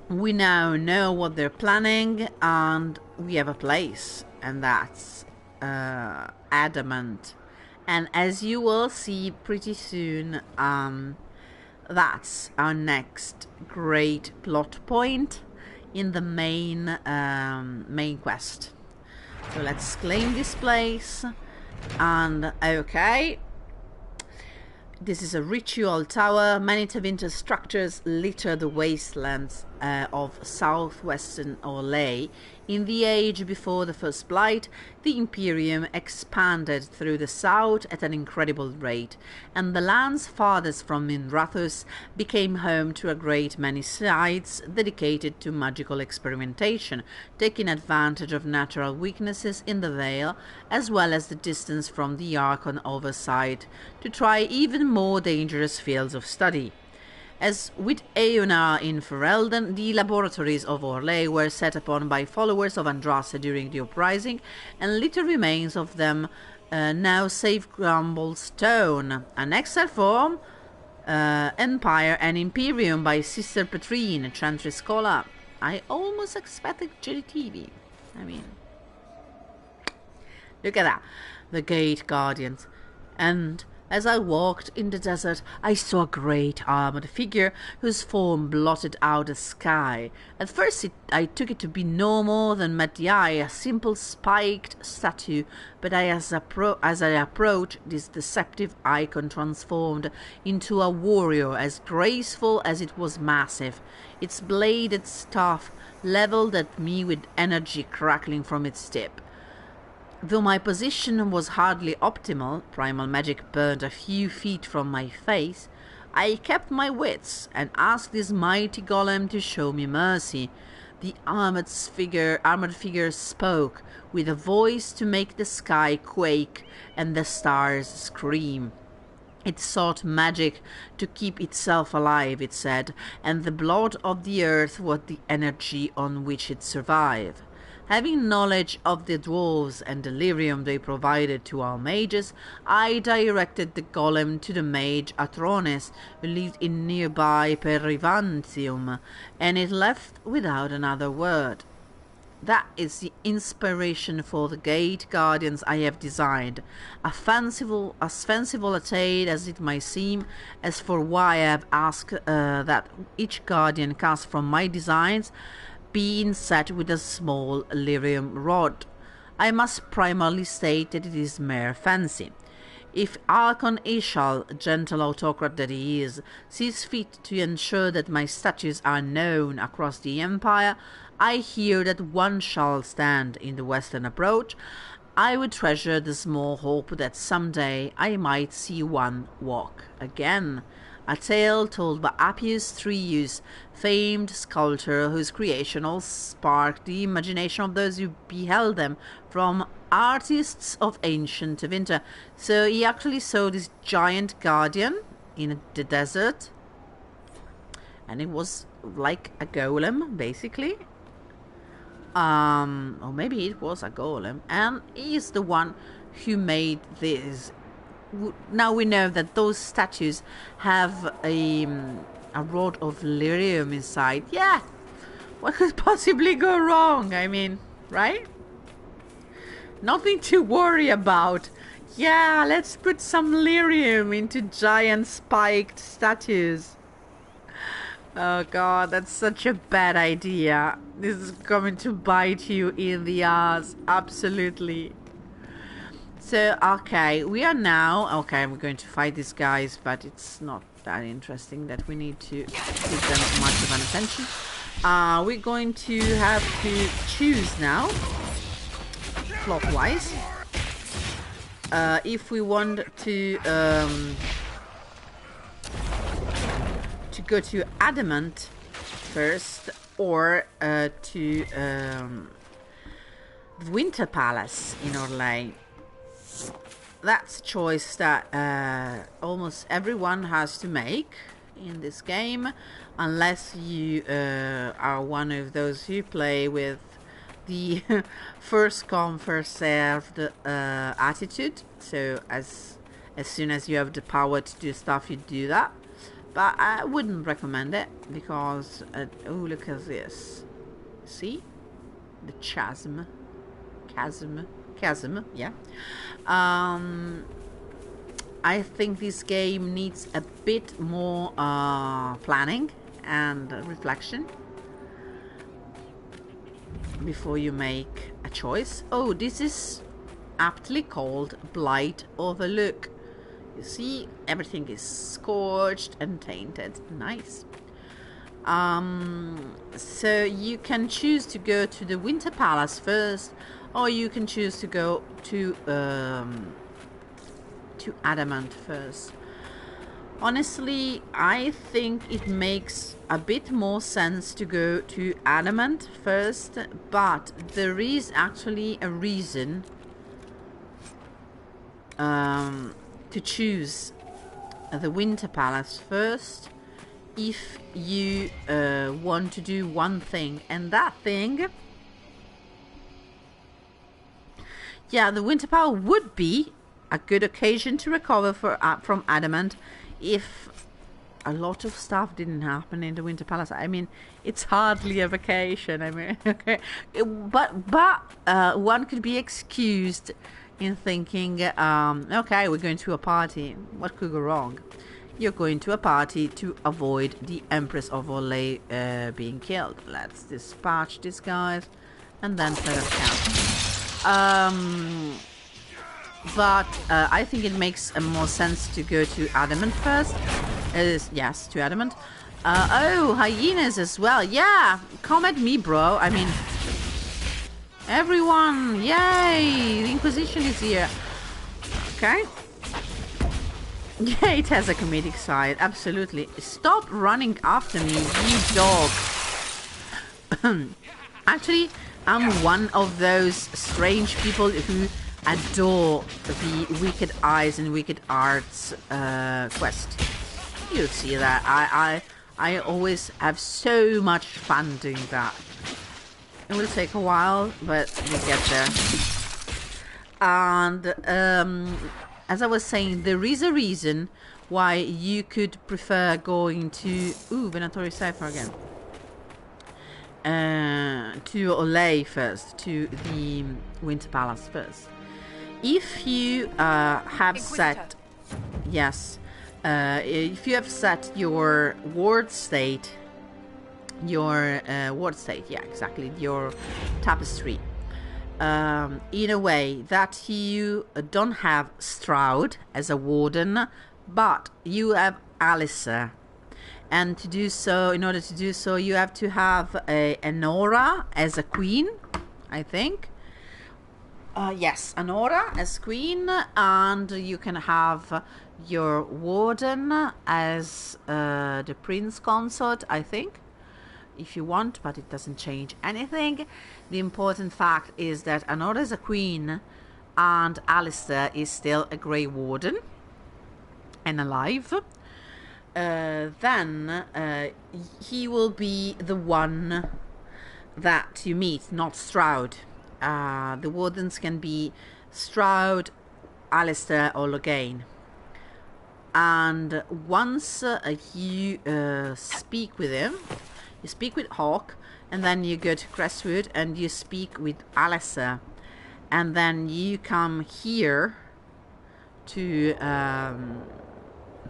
Speaker 1: We now know what they're planning, and we have a place, and that's Adamant. And as you will see pretty soon, that's our next great plot point in the main quest. So let's claim this place. And okay, This is a ritual tower. Many Tevinter structures litter the wastelands of southwestern Orlais. In the age before the First Blight, the Imperium expanded through the south at an incredible rate, and the lands farthest from Minrathous became home to a great many sites dedicated to magical experimentation, taking advantage of natural weaknesses in the Vale, as well as the distance from the Archon oversight, to try even more dangerous fields of study. As with Eonar in Ferelden, the laboratories of Orlais were set upon by followers of Andraste during the uprising, and little remains of them now save Grumble Stone, an exile from Empire and Imperium by Sister Petrine, Chantry Scholar. I almost expected JTV. I mean, look at that. The Gate Guardians. And as I walked in the desert, I saw a great armored figure whose form blotted out the sky. At first I took it to be no more than met the eye, a simple spiked statue, but as I approached, this deceptive icon transformed into a warrior as graceful as it was massive, its bladed staff leveled at me with energy crackling from its tip. Though my position was hardly optimal, primal magic burned a few feet from my face, I kept my wits and asked this mighty golem to show me mercy. The armored figure spoke, with a voice to make the sky quake and the stars scream. It sought magic to keep itself alive, it said, and the blood of the earth was the energy on which it survived. Having knowledge of the dwarves and delirium they provided to our mages, I directed the golem to the mage Atrones, who lived in nearby Vyrantium, and it left without another word. That is the inspiration for the Gate Guardians I have designed, as fanciful a tale as it might seem. As for why I have asked that each guardian cast from my designs being set with a small lyrium rod, I must primarily state that it is mere fancy. If Archon Ishal, gentle autocrat that he is, sees fit to ensure that my statues are known across the Empire, I hear that one shall stand in the western approach. I would treasure the small hope that someday I might see one walk again. A tale told by Appius Trius, famed sculptor whose creation all sparked the imagination of those who beheld them, from artists of ancient Tevinter. So he actually saw this giant guardian in the desert, and it was like a golem, basically. Or maybe it was a golem, and he is the one who made this. Now we know that those statues have a rod of lyrium inside. Yeah, what could possibly go wrong? I mean, right? Nothing to worry about. Yeah, let's put some lyrium into giant spiked statues. Oh god, that's such a bad idea. This is going to bite you in the ass. Absolutely. So, okay, we are now... Okay, we're going to fight these guys, but it's not that interesting that we need to give them much of an attention. We're going to have to choose now, plot-wise, if we want to go to Adamant first, or to the Winter Palace in Orlais. That's a choice that almost everyone has to make in this game, unless you are one of those who play with the first come first served attitude. So as soon as you have the power to do stuff, you do that. But I wouldn't recommend it because oh, look at this. See the chasm, yeah. I think this game needs a bit more planning and reflection before you make a choice. Oh, this is aptly called Blight Overlook. You see, everything is scorched and tainted. Nice. So you can choose to go to the Winter Palace first, or you can choose to go to Adamant first. Honestly, I think it makes a bit more sense to go to Adamant first, but there is actually a reason to choose the Winter Palace first if you want to do one thing, and that thing, yeah, the Winter Palace would be a good occasion to recover from Adamant if a lot of stuff didn't happen in the Winter Palace. I mean, it's hardly a vacation. I mean, okay, but one could be excused in thinking, okay, we're going to a party. What could go wrong? You're going to a party to avoid the Empress of Orlais being killed. Let's dispatch these guys and then set up camp. But I think it makes more sense to go to Adamant first. Yes, to Adamant. Oh, hyenas as well. Yeah, come at me, bro. I mean, everyone, yay! The Inquisition is here. Okay. Yeah, it has a comedic side, absolutely. Stop running after me, you dog. Actually, I'm one of those strange people who adore the Wicked Eyes and Wicked Arts quest. You'll see that. I always have so much fun doing that. It will take a while, but we get there. And as I was saying, there is a reason why you could prefer going to Venatory Cypher again. To Orlais first, to the Winter Palace first. If you have set, yes, if you have set your ward state, yeah, exactly, your tapestry, in a way that you don't have Stroud as a warden, but you have Alistair. And to do so, in order to do so, you have to have Anora as a queen, I think. Yes, Anora as queen, and you can have your warden as the prince consort, I think, if you want, but it doesn't change anything. The important fact is that Anora is a queen and Alistair is still a Grey Warden and alive. Then he will be the one that you meet, not Stroud. The Wardens can be Stroud, Alistair or Loghain. And once you speak with him, you speak with Hawke, and then you go to Crestwood and you speak with Alistair, and then you come here to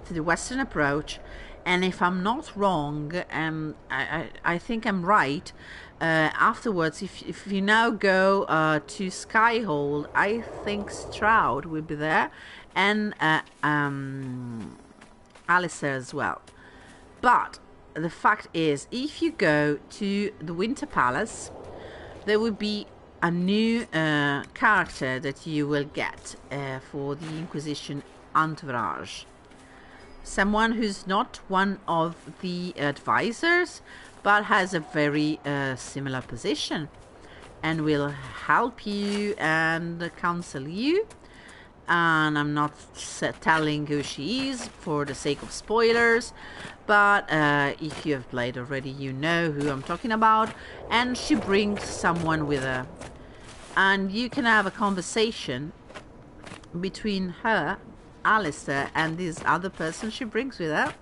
Speaker 1: the western approach. And if I'm not wrong, I think I'm right, afterwards, if you now go to Skyhold, I think Stroud will be there, and Alistair as well. But the fact is, if you go to the Winter Palace, there will be a new character that you will get for the Inquisition entourage. Someone who's not one of the advisors, but has a very similar position, and will help you and counsel you. And I'm not telling who she is for the sake of spoilers, but if you have played already, you know who I'm talking about. And she brings someone with her, and you can have a conversation between her, Alistair, and this other person she brings with her,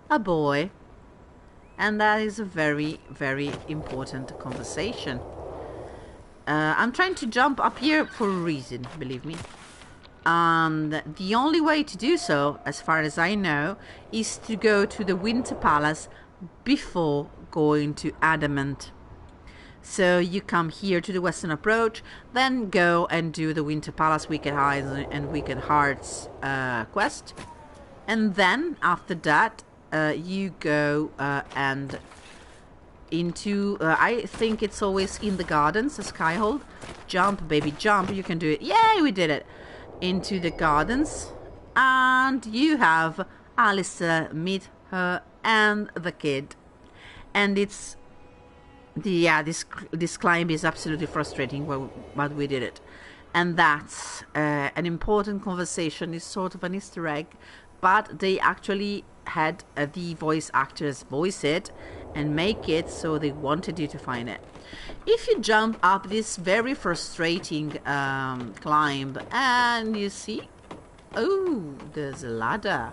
Speaker 1: a boy. And that is a very, very important conversation. I'm trying to jump up here for a reason, believe me. And the only way to do so, as far as I know, is to go to the Winter Palace before going to Adamant. So you come here to the western approach, then go and do the Winter Palace, Wicked Eyes and Wicked Hearts quest. And then after that, you go and into, I think it's always in the gardens, the Skyhold. Jump, baby, jump. You can do it. Yay, we did it. Into the gardens. And you have Alistair meet her and the kid. And it's... this climb is absolutely frustrating, but we did it. And that's an important conversation. It's sort of an Easter egg, but they actually had the voice actors voice it and make it, so they wanted you to find it. If you jump up this very frustrating climb, and you see, oh, there's a ladder,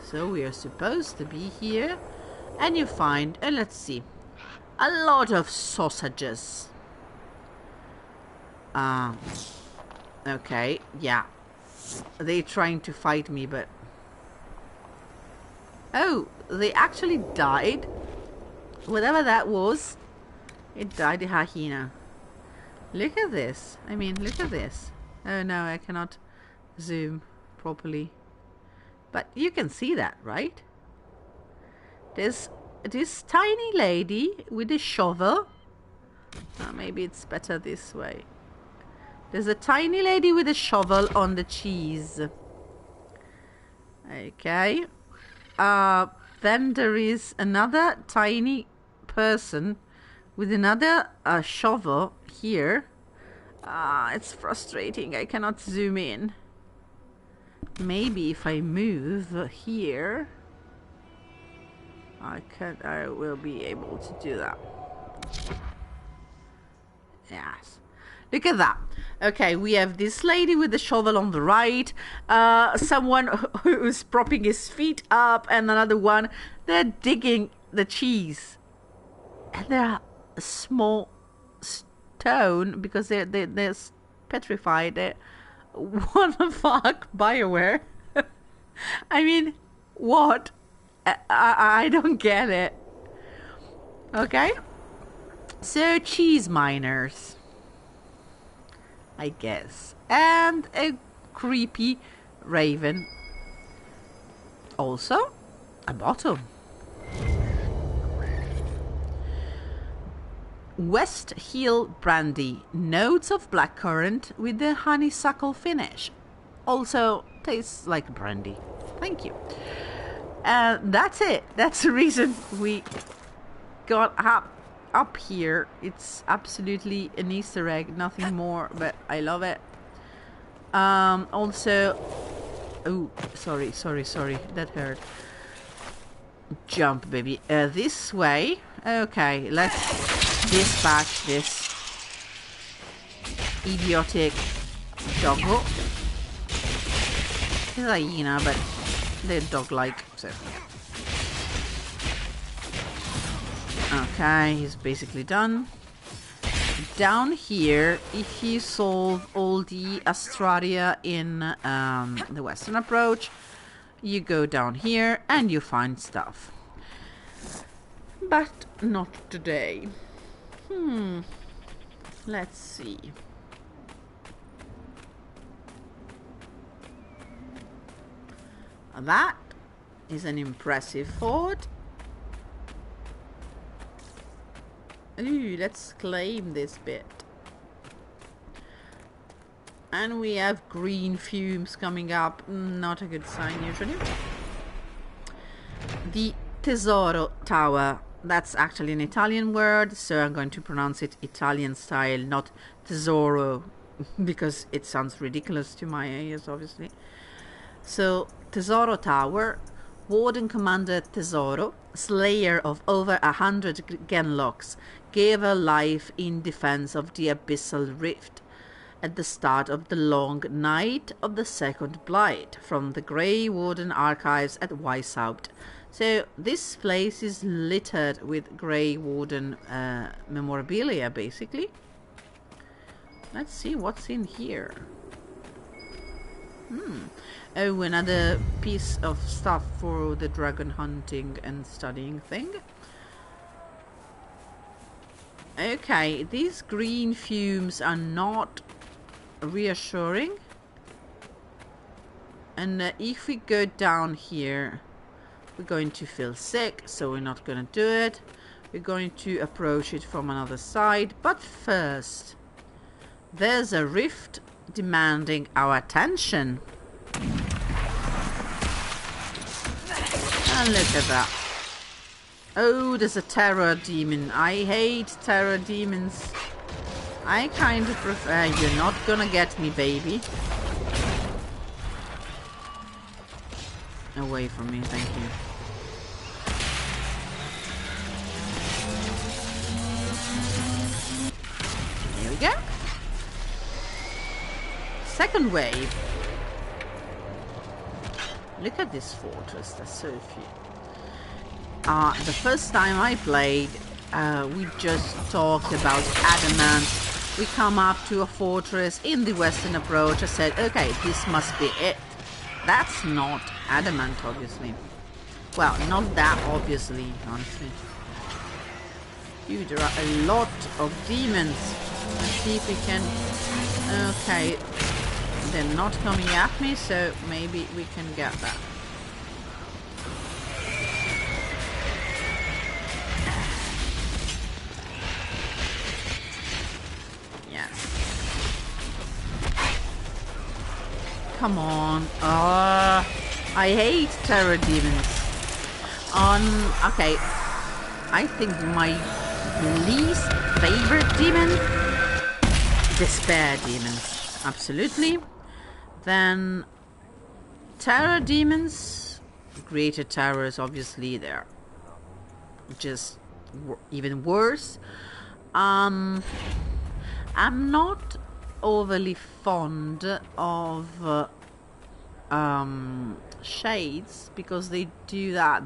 Speaker 1: so we are supposed to be here, and you find, let's see, a lot of sausages. Okay, yeah. They're trying to fight me, but... Oh, they actually died. Whatever that was, it died, the hyena. Look at this. I mean, look at this. Oh no, I cannot zoom properly. But you can see that, right? There's this tiny lady with a shovel. Maybe it's better this way. There's a tiny lady with a shovel on the cheese. Okay. Then there is another tiny person with another shovel here. It's frustrating. I cannot zoom in. Maybe if I move here, I will be able to do that. Yes. Look at that. Okay, we have this lady with the shovel on the right, someone who's propping his feet up, and another one. They're digging the cheese. And they're a small stone because they're petrified. What the fuck, BioWare? I mean, what? I don't get it. Okay. So, cheese miners, I guess. And a creepy raven. Also, a bottle. West Hill brandy. Notes of blackcurrant with the honeysuckle finish. Also, tastes like brandy. Thank you. That's it. That's the reason we got up here. It's absolutely an Easter egg, nothing more, but I love it. Also, oh, sorry, that hurt. Jump, baby. This way. Okay, let's dispatch this idiotic doggo. It's a hyena, but they're dog-like, so... Okay, he's basically done. Down here, if you solve all the Astraria in the western approach, you go down here and you find stuff. But not today. Let's see. That is an impressive fort. Ooh, let's claim this bit. And we have green fumes coming up. Not a good sign usually. The Tesoro Tower. That's actually an Italian word, so I'm going to pronounce it Italian style, not Tesoro, because it sounds ridiculous to my ears, obviously. So, Tesoro Tower. Warden Commander Tesoro, slayer of over 100 Genlocks, gave her life in defense of the Abyssal Rift at the start of the long night of the Second Blight from the Grey Warden archives at Weishaupt. So this place is littered with Grey Warden memorabilia, basically. Let's see what's in here. Oh, another piece of stuff for the dragon hunting and studying thing. Okay, these green fumes are not reassuring. And if we go down here, we're going to feel sick, so we're not going to do it. We're going to approach it from another side. But first, there's a rift demanding our attention. And look at that. Oh, there's a terror demon. I hate terror demons. I kind of prefer... You're not gonna get me, baby. Away from me, thank you. Here we go. Second wave. Look at this fortress, there's so few. The first time I played, we just talked about adamant. We come up to a fortress in the western approach. I said, okay, this must be it. That's not adamant, obviously. Well, not that obviously, honestly. Dude, there are a lot of demons. Let's see if we can... Okay. They're not coming at me, so maybe we can get that. Yes. Come on. I hate terror demons. Okay. I think my least favorite demon, despair demons. Absolutely. Then terror demons, greater terrors, obviously they're just even worse. I'm not overly fond of shades because they do that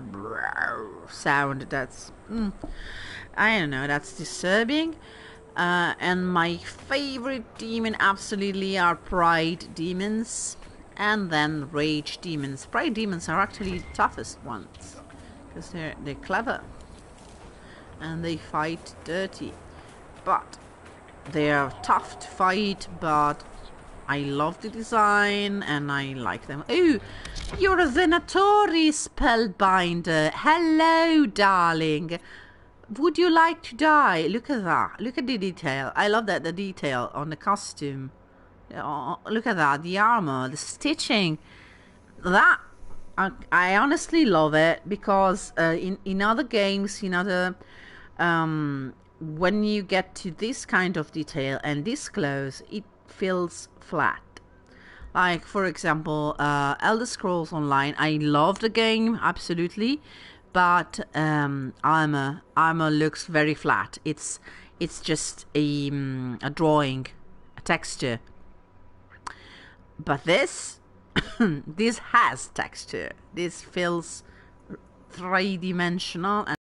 Speaker 1: sound that's I don't know, that's disturbing. And my favorite demon absolutely are pride demons and then rage demons. Pride demons are actually the toughest ones because they're clever and they fight dirty, but they are tough to fight. But I love the design and I like them. Oh, you're a Venatori spellbinder. Hello, darling. Would you like to die? Look at that. Look at the detail. I love that, the detail on the costume. Oh, look at that. The armor, the stitching. That, I honestly love it because in other games, in other... when you get to this kind of detail and this close, it feels flat. Like, for example, Elder Scrolls Online. I love the game, absolutely. But armor looks very flat. It's just a drawing, a texture. But this this has texture. This feels three-dimensional. And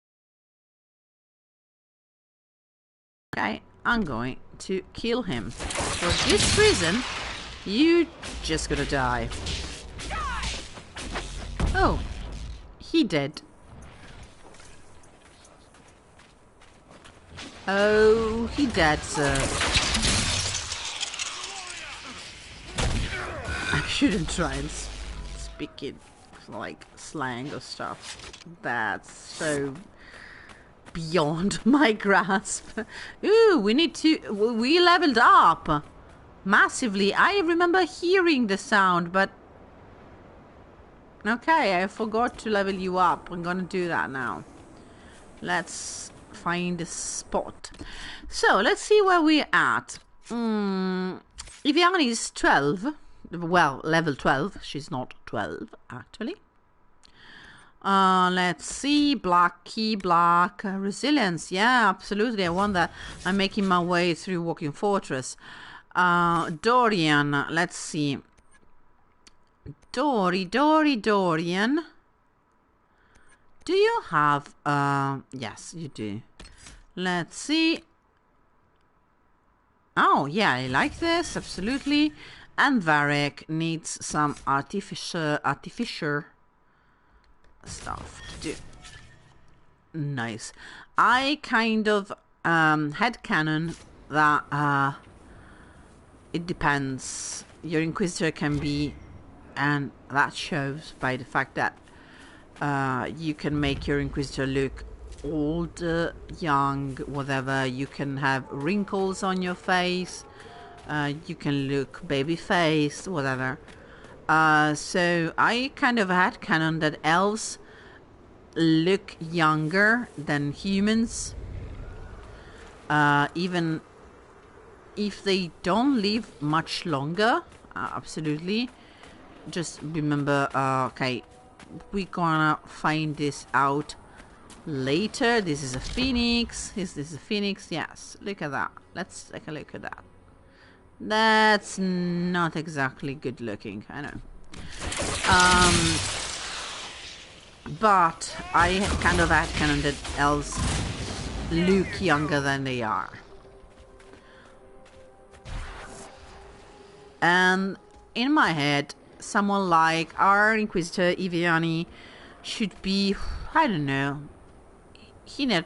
Speaker 1: okay, I'm going to kill him. For this reason, you just gonna die. Oh, he dead. Oh, he dead, sir. I shouldn't try and speak it like slang or stuff. That's so beyond my grasp. Ooh, we leveled up massively. I remember hearing the sound, but okay, I forgot to level you up. I'm gonna do that now. Let's find a spot. So let's see where we're at. Iviani is 12. Well, level 12. She's not 12 actually. Let's see. Black key, black resilience. Yeah, absolutely. I want that. I'm making my way through Walking Fortress. Dorian. Let's see. Dorian. Do you have... yes, you do. Let's see. Oh, yeah, I like this, absolutely. And Varric needs some artificer stuff to do. Nice. I kind of headcanon that it depends. Your Inquisitor can be, and that shows by the fact that you can make your Inquisitor look old, young, whatever. You can have wrinkles on your face. You can look baby-faced, whatever. So I kind of had canon that elves look younger than humans. Even if they don't live much longer, absolutely. Just remember, okay, we're gonna find this out later. This is a phoenix. Is this a phoenix? Yes. Look at that. Let's take a look at that. That's not exactly good looking, I know. But I kind of had canon that elves look younger than they are. And in my head, someone like our Inquisitor Iviani should be, I don't know, in her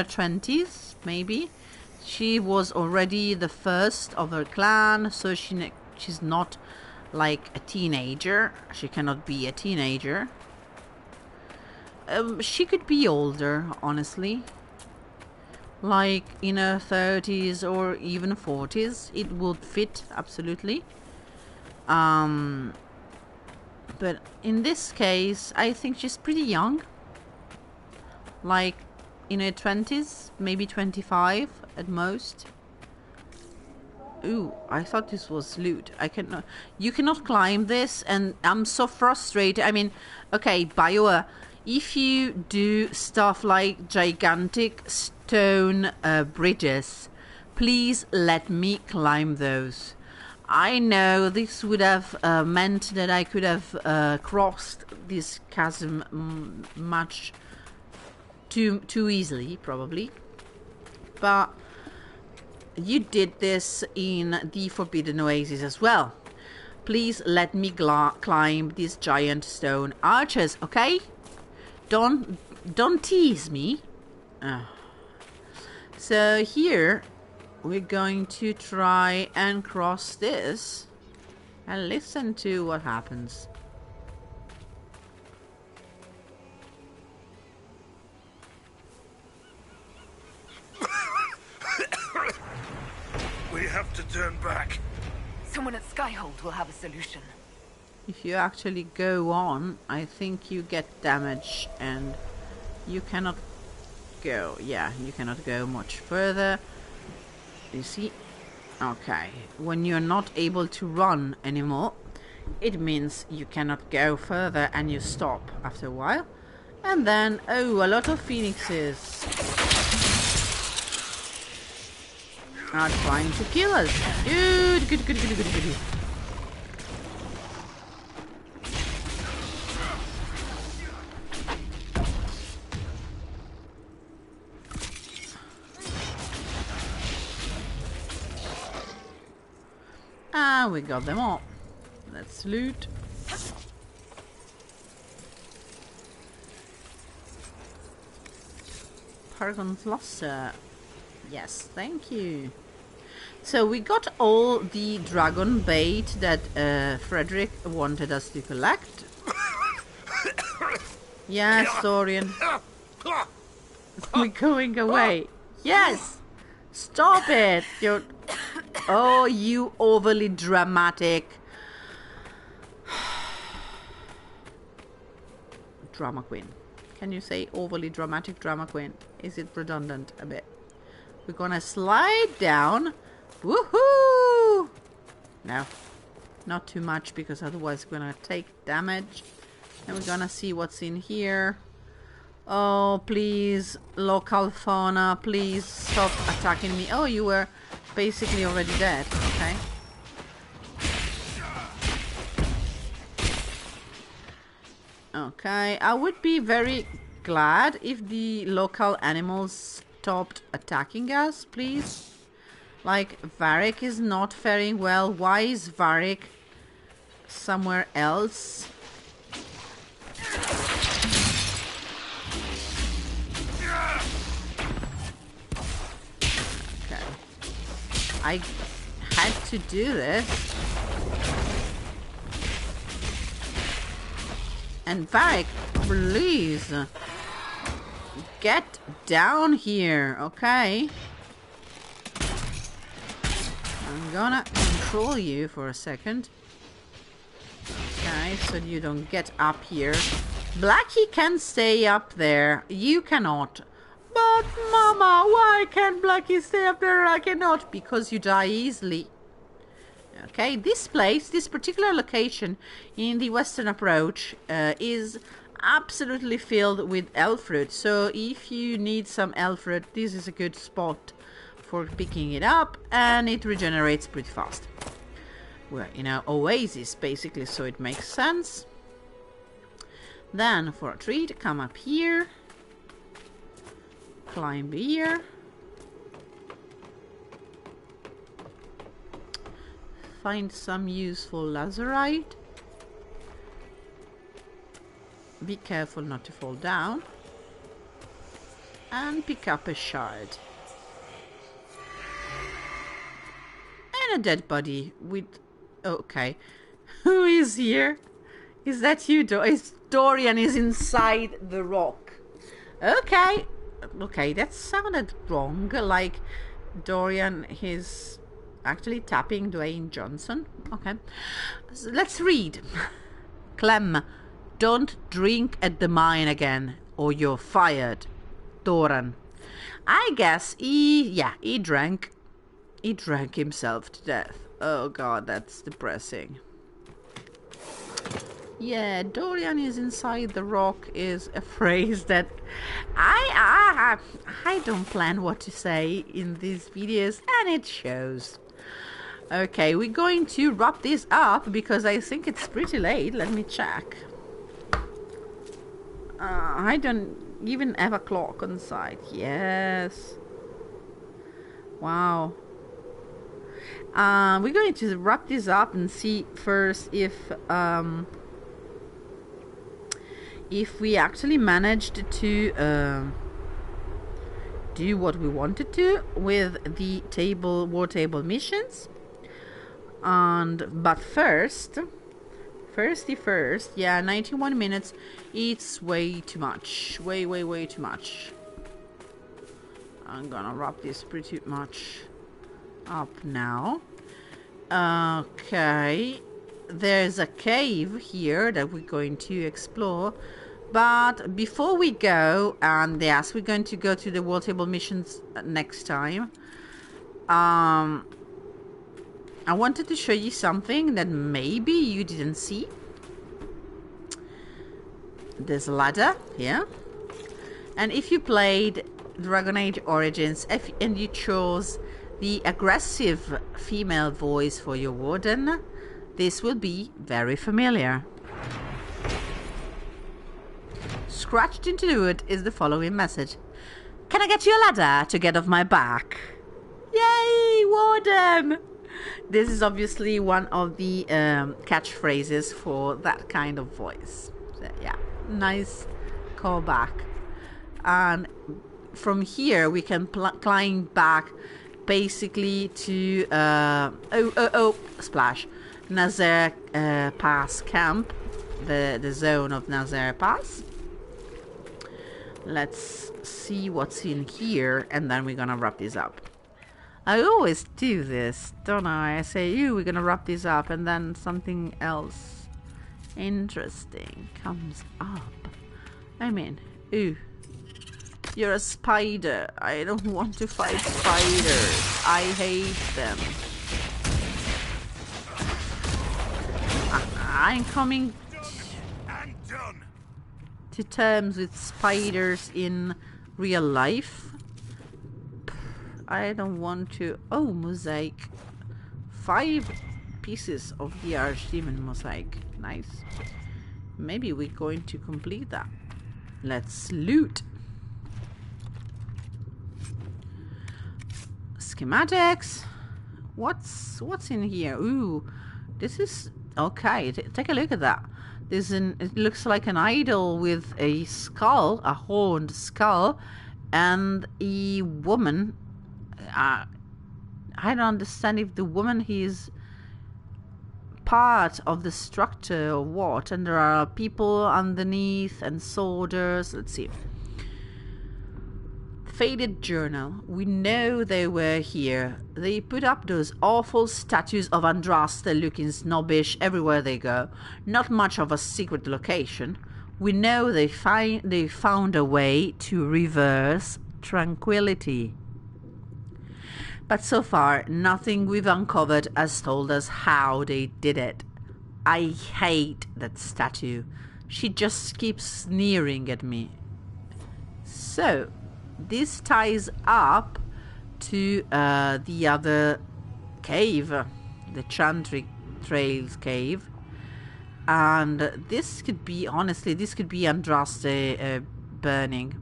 Speaker 1: 20s, maybe. She was already the first of her clan, so she's not like a teenager. She cannot be a teenager. She could be older, honestly. Like in her 30s or even 40s. It would fit, absolutely. But in this case, I think she's pretty young. Like in her 20s, maybe 25 at most. Ooh, I thought this was loot. You cannot climb this, and I'm so frustrated. I mean, okay, BioWare, if you do stuff like gigantic stone bridges, please let me climb those. I know this would have meant that I could have crossed this chasm much too easily, probably. But you did this in the Forbidden Oasis as well. Please let me climb these giant stone arches, okay? Don't tease me. So here we're going to try and cross this and listen to what happens.
Speaker 12: We have to turn back.
Speaker 11: Someone at Skyhold will have a solution.
Speaker 1: If you actually go on, I think you get damage and you cannot go. Yeah, you cannot go much further. You see? Okay. When you're not able to run anymore, it means you cannot go further and you stop after a while. And then, oh, a lot of phoenixes are trying to kill us. Good. Ah, we got them all. Let's loot. Paragon's Luster. Yes, thank you. So we got all the dragon bait that Frederick wanted us to collect. Yes, Dorian. We're going away. Yes! Stop it! Oh, you overly dramatic drama queen. Can you say overly dramatic drama queen? Is it redundant a bit? We're gonna slide down. Woohoo! No, not too much, because otherwise we're gonna take damage. And we're gonna see what's in here. Oh, please, local fauna, please stop attacking me. Oh, you were basically already dead. Okay. Okay, I would be very glad if the local animals stopped attacking us, please. Like, Varric is not faring well. Why is Varric somewhere else? I had to do this. And Varric, please get down here, okay? I'm gonna control you for a second. Okay, so you don't get up here. Blackie can stay up there. You cannot. But Mama, why can't Blackie stay up there? I cannot. Because you die easily. Okay, this place, this particular location in the western approach is absolutely filled with elfruit. So if you need some elfruit, this is a good spot for picking it up, and it regenerates pretty fast. We're in an oasis basically, so it makes sense. Then for a treat, come up here, climb here, find some useful lazurite. Be careful not to fall down, and pick up a shard. And a dead body with... Okay. Who is here? Is that you, Dorian is inside the rock. Okay. Okay, that sounded wrong. Like Dorian is actually tapping Dwayne Johnson. Okay. So let's read. Clem, don't drink at the mine again, or you're fired. Doran. I guess he drank. He drank himself to death. Oh god, that's depressing. Yeah, Dorian is inside the rock is a phrase that I don't plan what to say in these videos, and it shows. Okay, we're going to wrap this up because I think it's pretty late. Let me check. I don't even have a clock on site. Yes. Wow. We're going to wrap this up and see first if we actually managed to do what we wanted to with the war table missions. But first, yeah, 91 minutes. It's way too much. Way too much. I'm gonna wrap this pretty much up now. Okay, there's a cave here that we're going to explore, but before we go, and yes, we're going to go to the war table missions next time. I wanted to show you something that maybe you didn't see. There's a ladder here, and if you played Dragon Age Origins and you chose the aggressive female voice for your Warden, this will be very familiar. Scratched into the wood is the following message. Can I get you a ladder to get off my back? Yay, Warden! This is obviously one of the catchphrases for that kind of voice. So, yeah, nice callback. And from here we can climb back basically to splash Nazar Pass camp, the zone of Nazar Pass. Let's see what's in here, and then we're gonna wrap this up. I always do this, don't I? I say, "Ooh, we're gonna wrap this up," and then something else interesting comes up. I mean, ooh, you're a spider. I don't want to fight spiders. I hate them. I'm coming to terms with spiders in real life. I don't want to... Oh, mosaic. 5 pieces of the Archdemon mosaic. Nice. Maybe we're going to complete that. Let's loot. Schematics. What's in here? Ooh, this is... Okay, take a look at that. It looks like an idol with a skull, a horned skull, and a woman I don't understand if the woman is part of the structure or what. And there are people underneath and soldiers. Let's see. Faded journal. We know they were here. They put up those awful statues of Andraste looking snobbish everywhere they go. Not much of a secret location. We know they found a way to reverse Tranquillity. But so far, nothing we've uncovered has told us how they did it. I hate that statue. She just keeps sneering at me. So, this ties up to the other cave, the Chantry Trails cave. And this could be, honestly, this could be Andraste burning.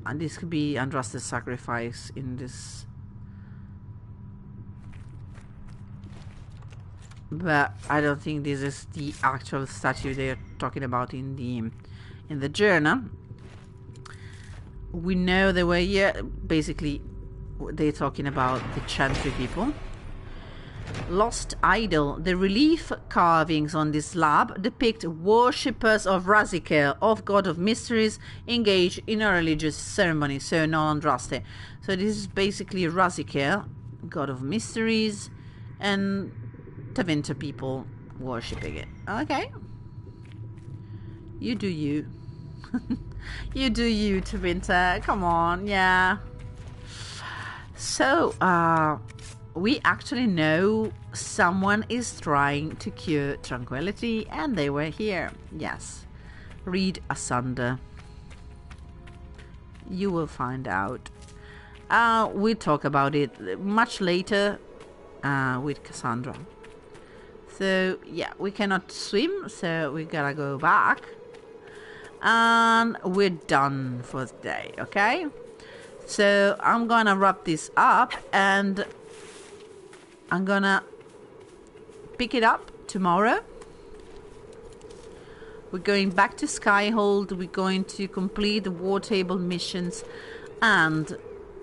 Speaker 1: And this could be Andraste's sacrifice in this. But I don't think this is the actual statue they're talking about in the journal. We know they were here. Basically, they're talking about the Chantry people. Lost Idol. The relief carvings on this slab depict worshippers of Razikel, of God of Mysteries, engaged in a religious ceremony. So, no Andraste. So, this is basically Razikel, God of Mysteries, and Tevinter people worshipping it. Okay. You do you. You do you, Tevinter. Come on, yeah. So, we actually know someone is trying to cure Tranquillity, and they were here. Yes. Read asunder. You will find out. We'll talk about it much later with Cassandra. So, yeah, we cannot swim, so we gotta go back. And we're done for the day, okay? So, I'm gonna wrap this up, and I'm gonna pick it up tomorrow. We're going back to Skyhold. We're going to complete the war table missions, and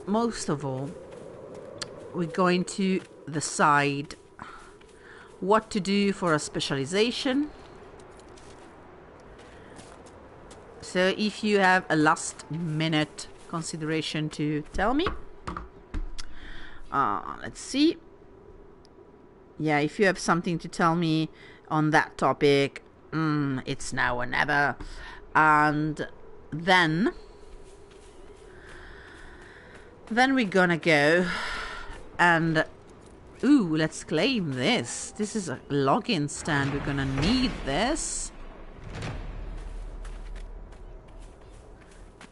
Speaker 1: most of all, we're going to decide what to do for a specialization. So if you have a last minute consideration to tell me, let's see. Yeah, if you have something to tell me on that topic, it's now or never. And then we're gonna go and let's claim this. This is a login stand. We're gonna need this.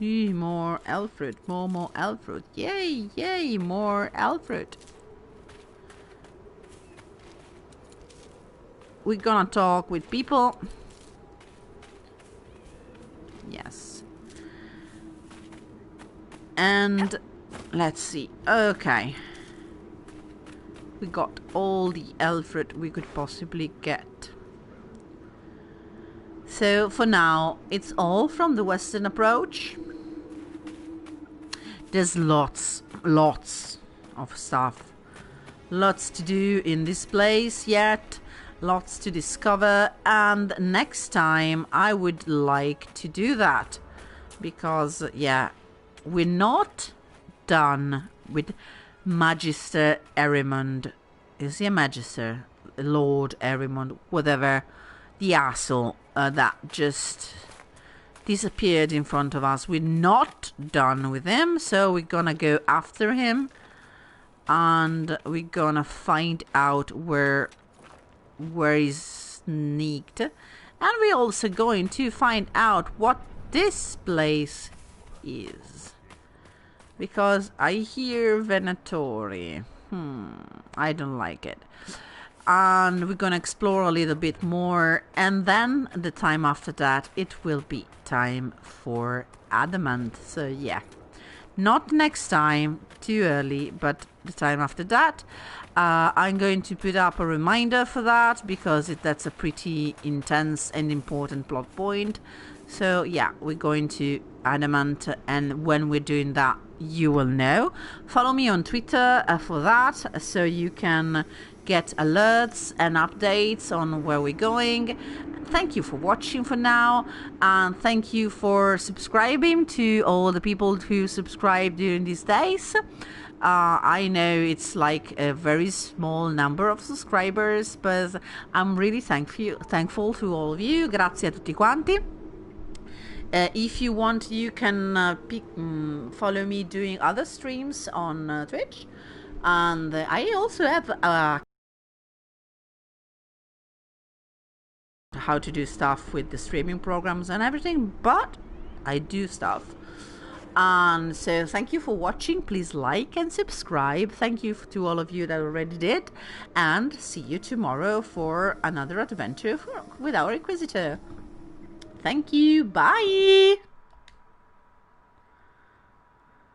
Speaker 1: More elf-fruit, more elf-fruit. Yay, more elf-fruit. We're gonna talk with people. Yes. And let's see. Okay. We got all the elf-fruit we could possibly get. So for now, it's all from the western approach. There's lots of stuff. Lots to do in this place yet. Lots to discover. And next time I would like to do that. Because, yeah, we're not done with Magister Erimond. Is he a Magister? Lord Erimond, whatever. The asshole that just disappeared in front of us. We're not done with him, so we're gonna go after him, and we're gonna find out where he's sneaked, and we're also going to find out what this place is, because I hear Venatori. I don't like it. And we're gonna explore a little bit more, and then the time after that it will be time for Adamant. So yeah, not next time, too early, but the time after that. I'm going to put up a reminder for that, because that's a pretty intense and important plot point. So yeah, we're going to Adamant, and when we're doing that, you will know. Follow me on Twitter for that, so you can get alerts and updates on where we're going. Thank you for watching for now, and thank you for subscribing to all the people who subscribe during these days. I know it's like a very small number of subscribers, but I'm really thankful to all of you. Grazie a tutti quanti. If you want, you can follow me doing other streams on Twitch, and I also have how to do stuff with the streaming programs and everything, but I do stuff. And so thank you for watching. Please like and subscribe. Thank you to all of you that already did, and see you tomorrow for another adventure with our Inquisitor. Thank you. Bye.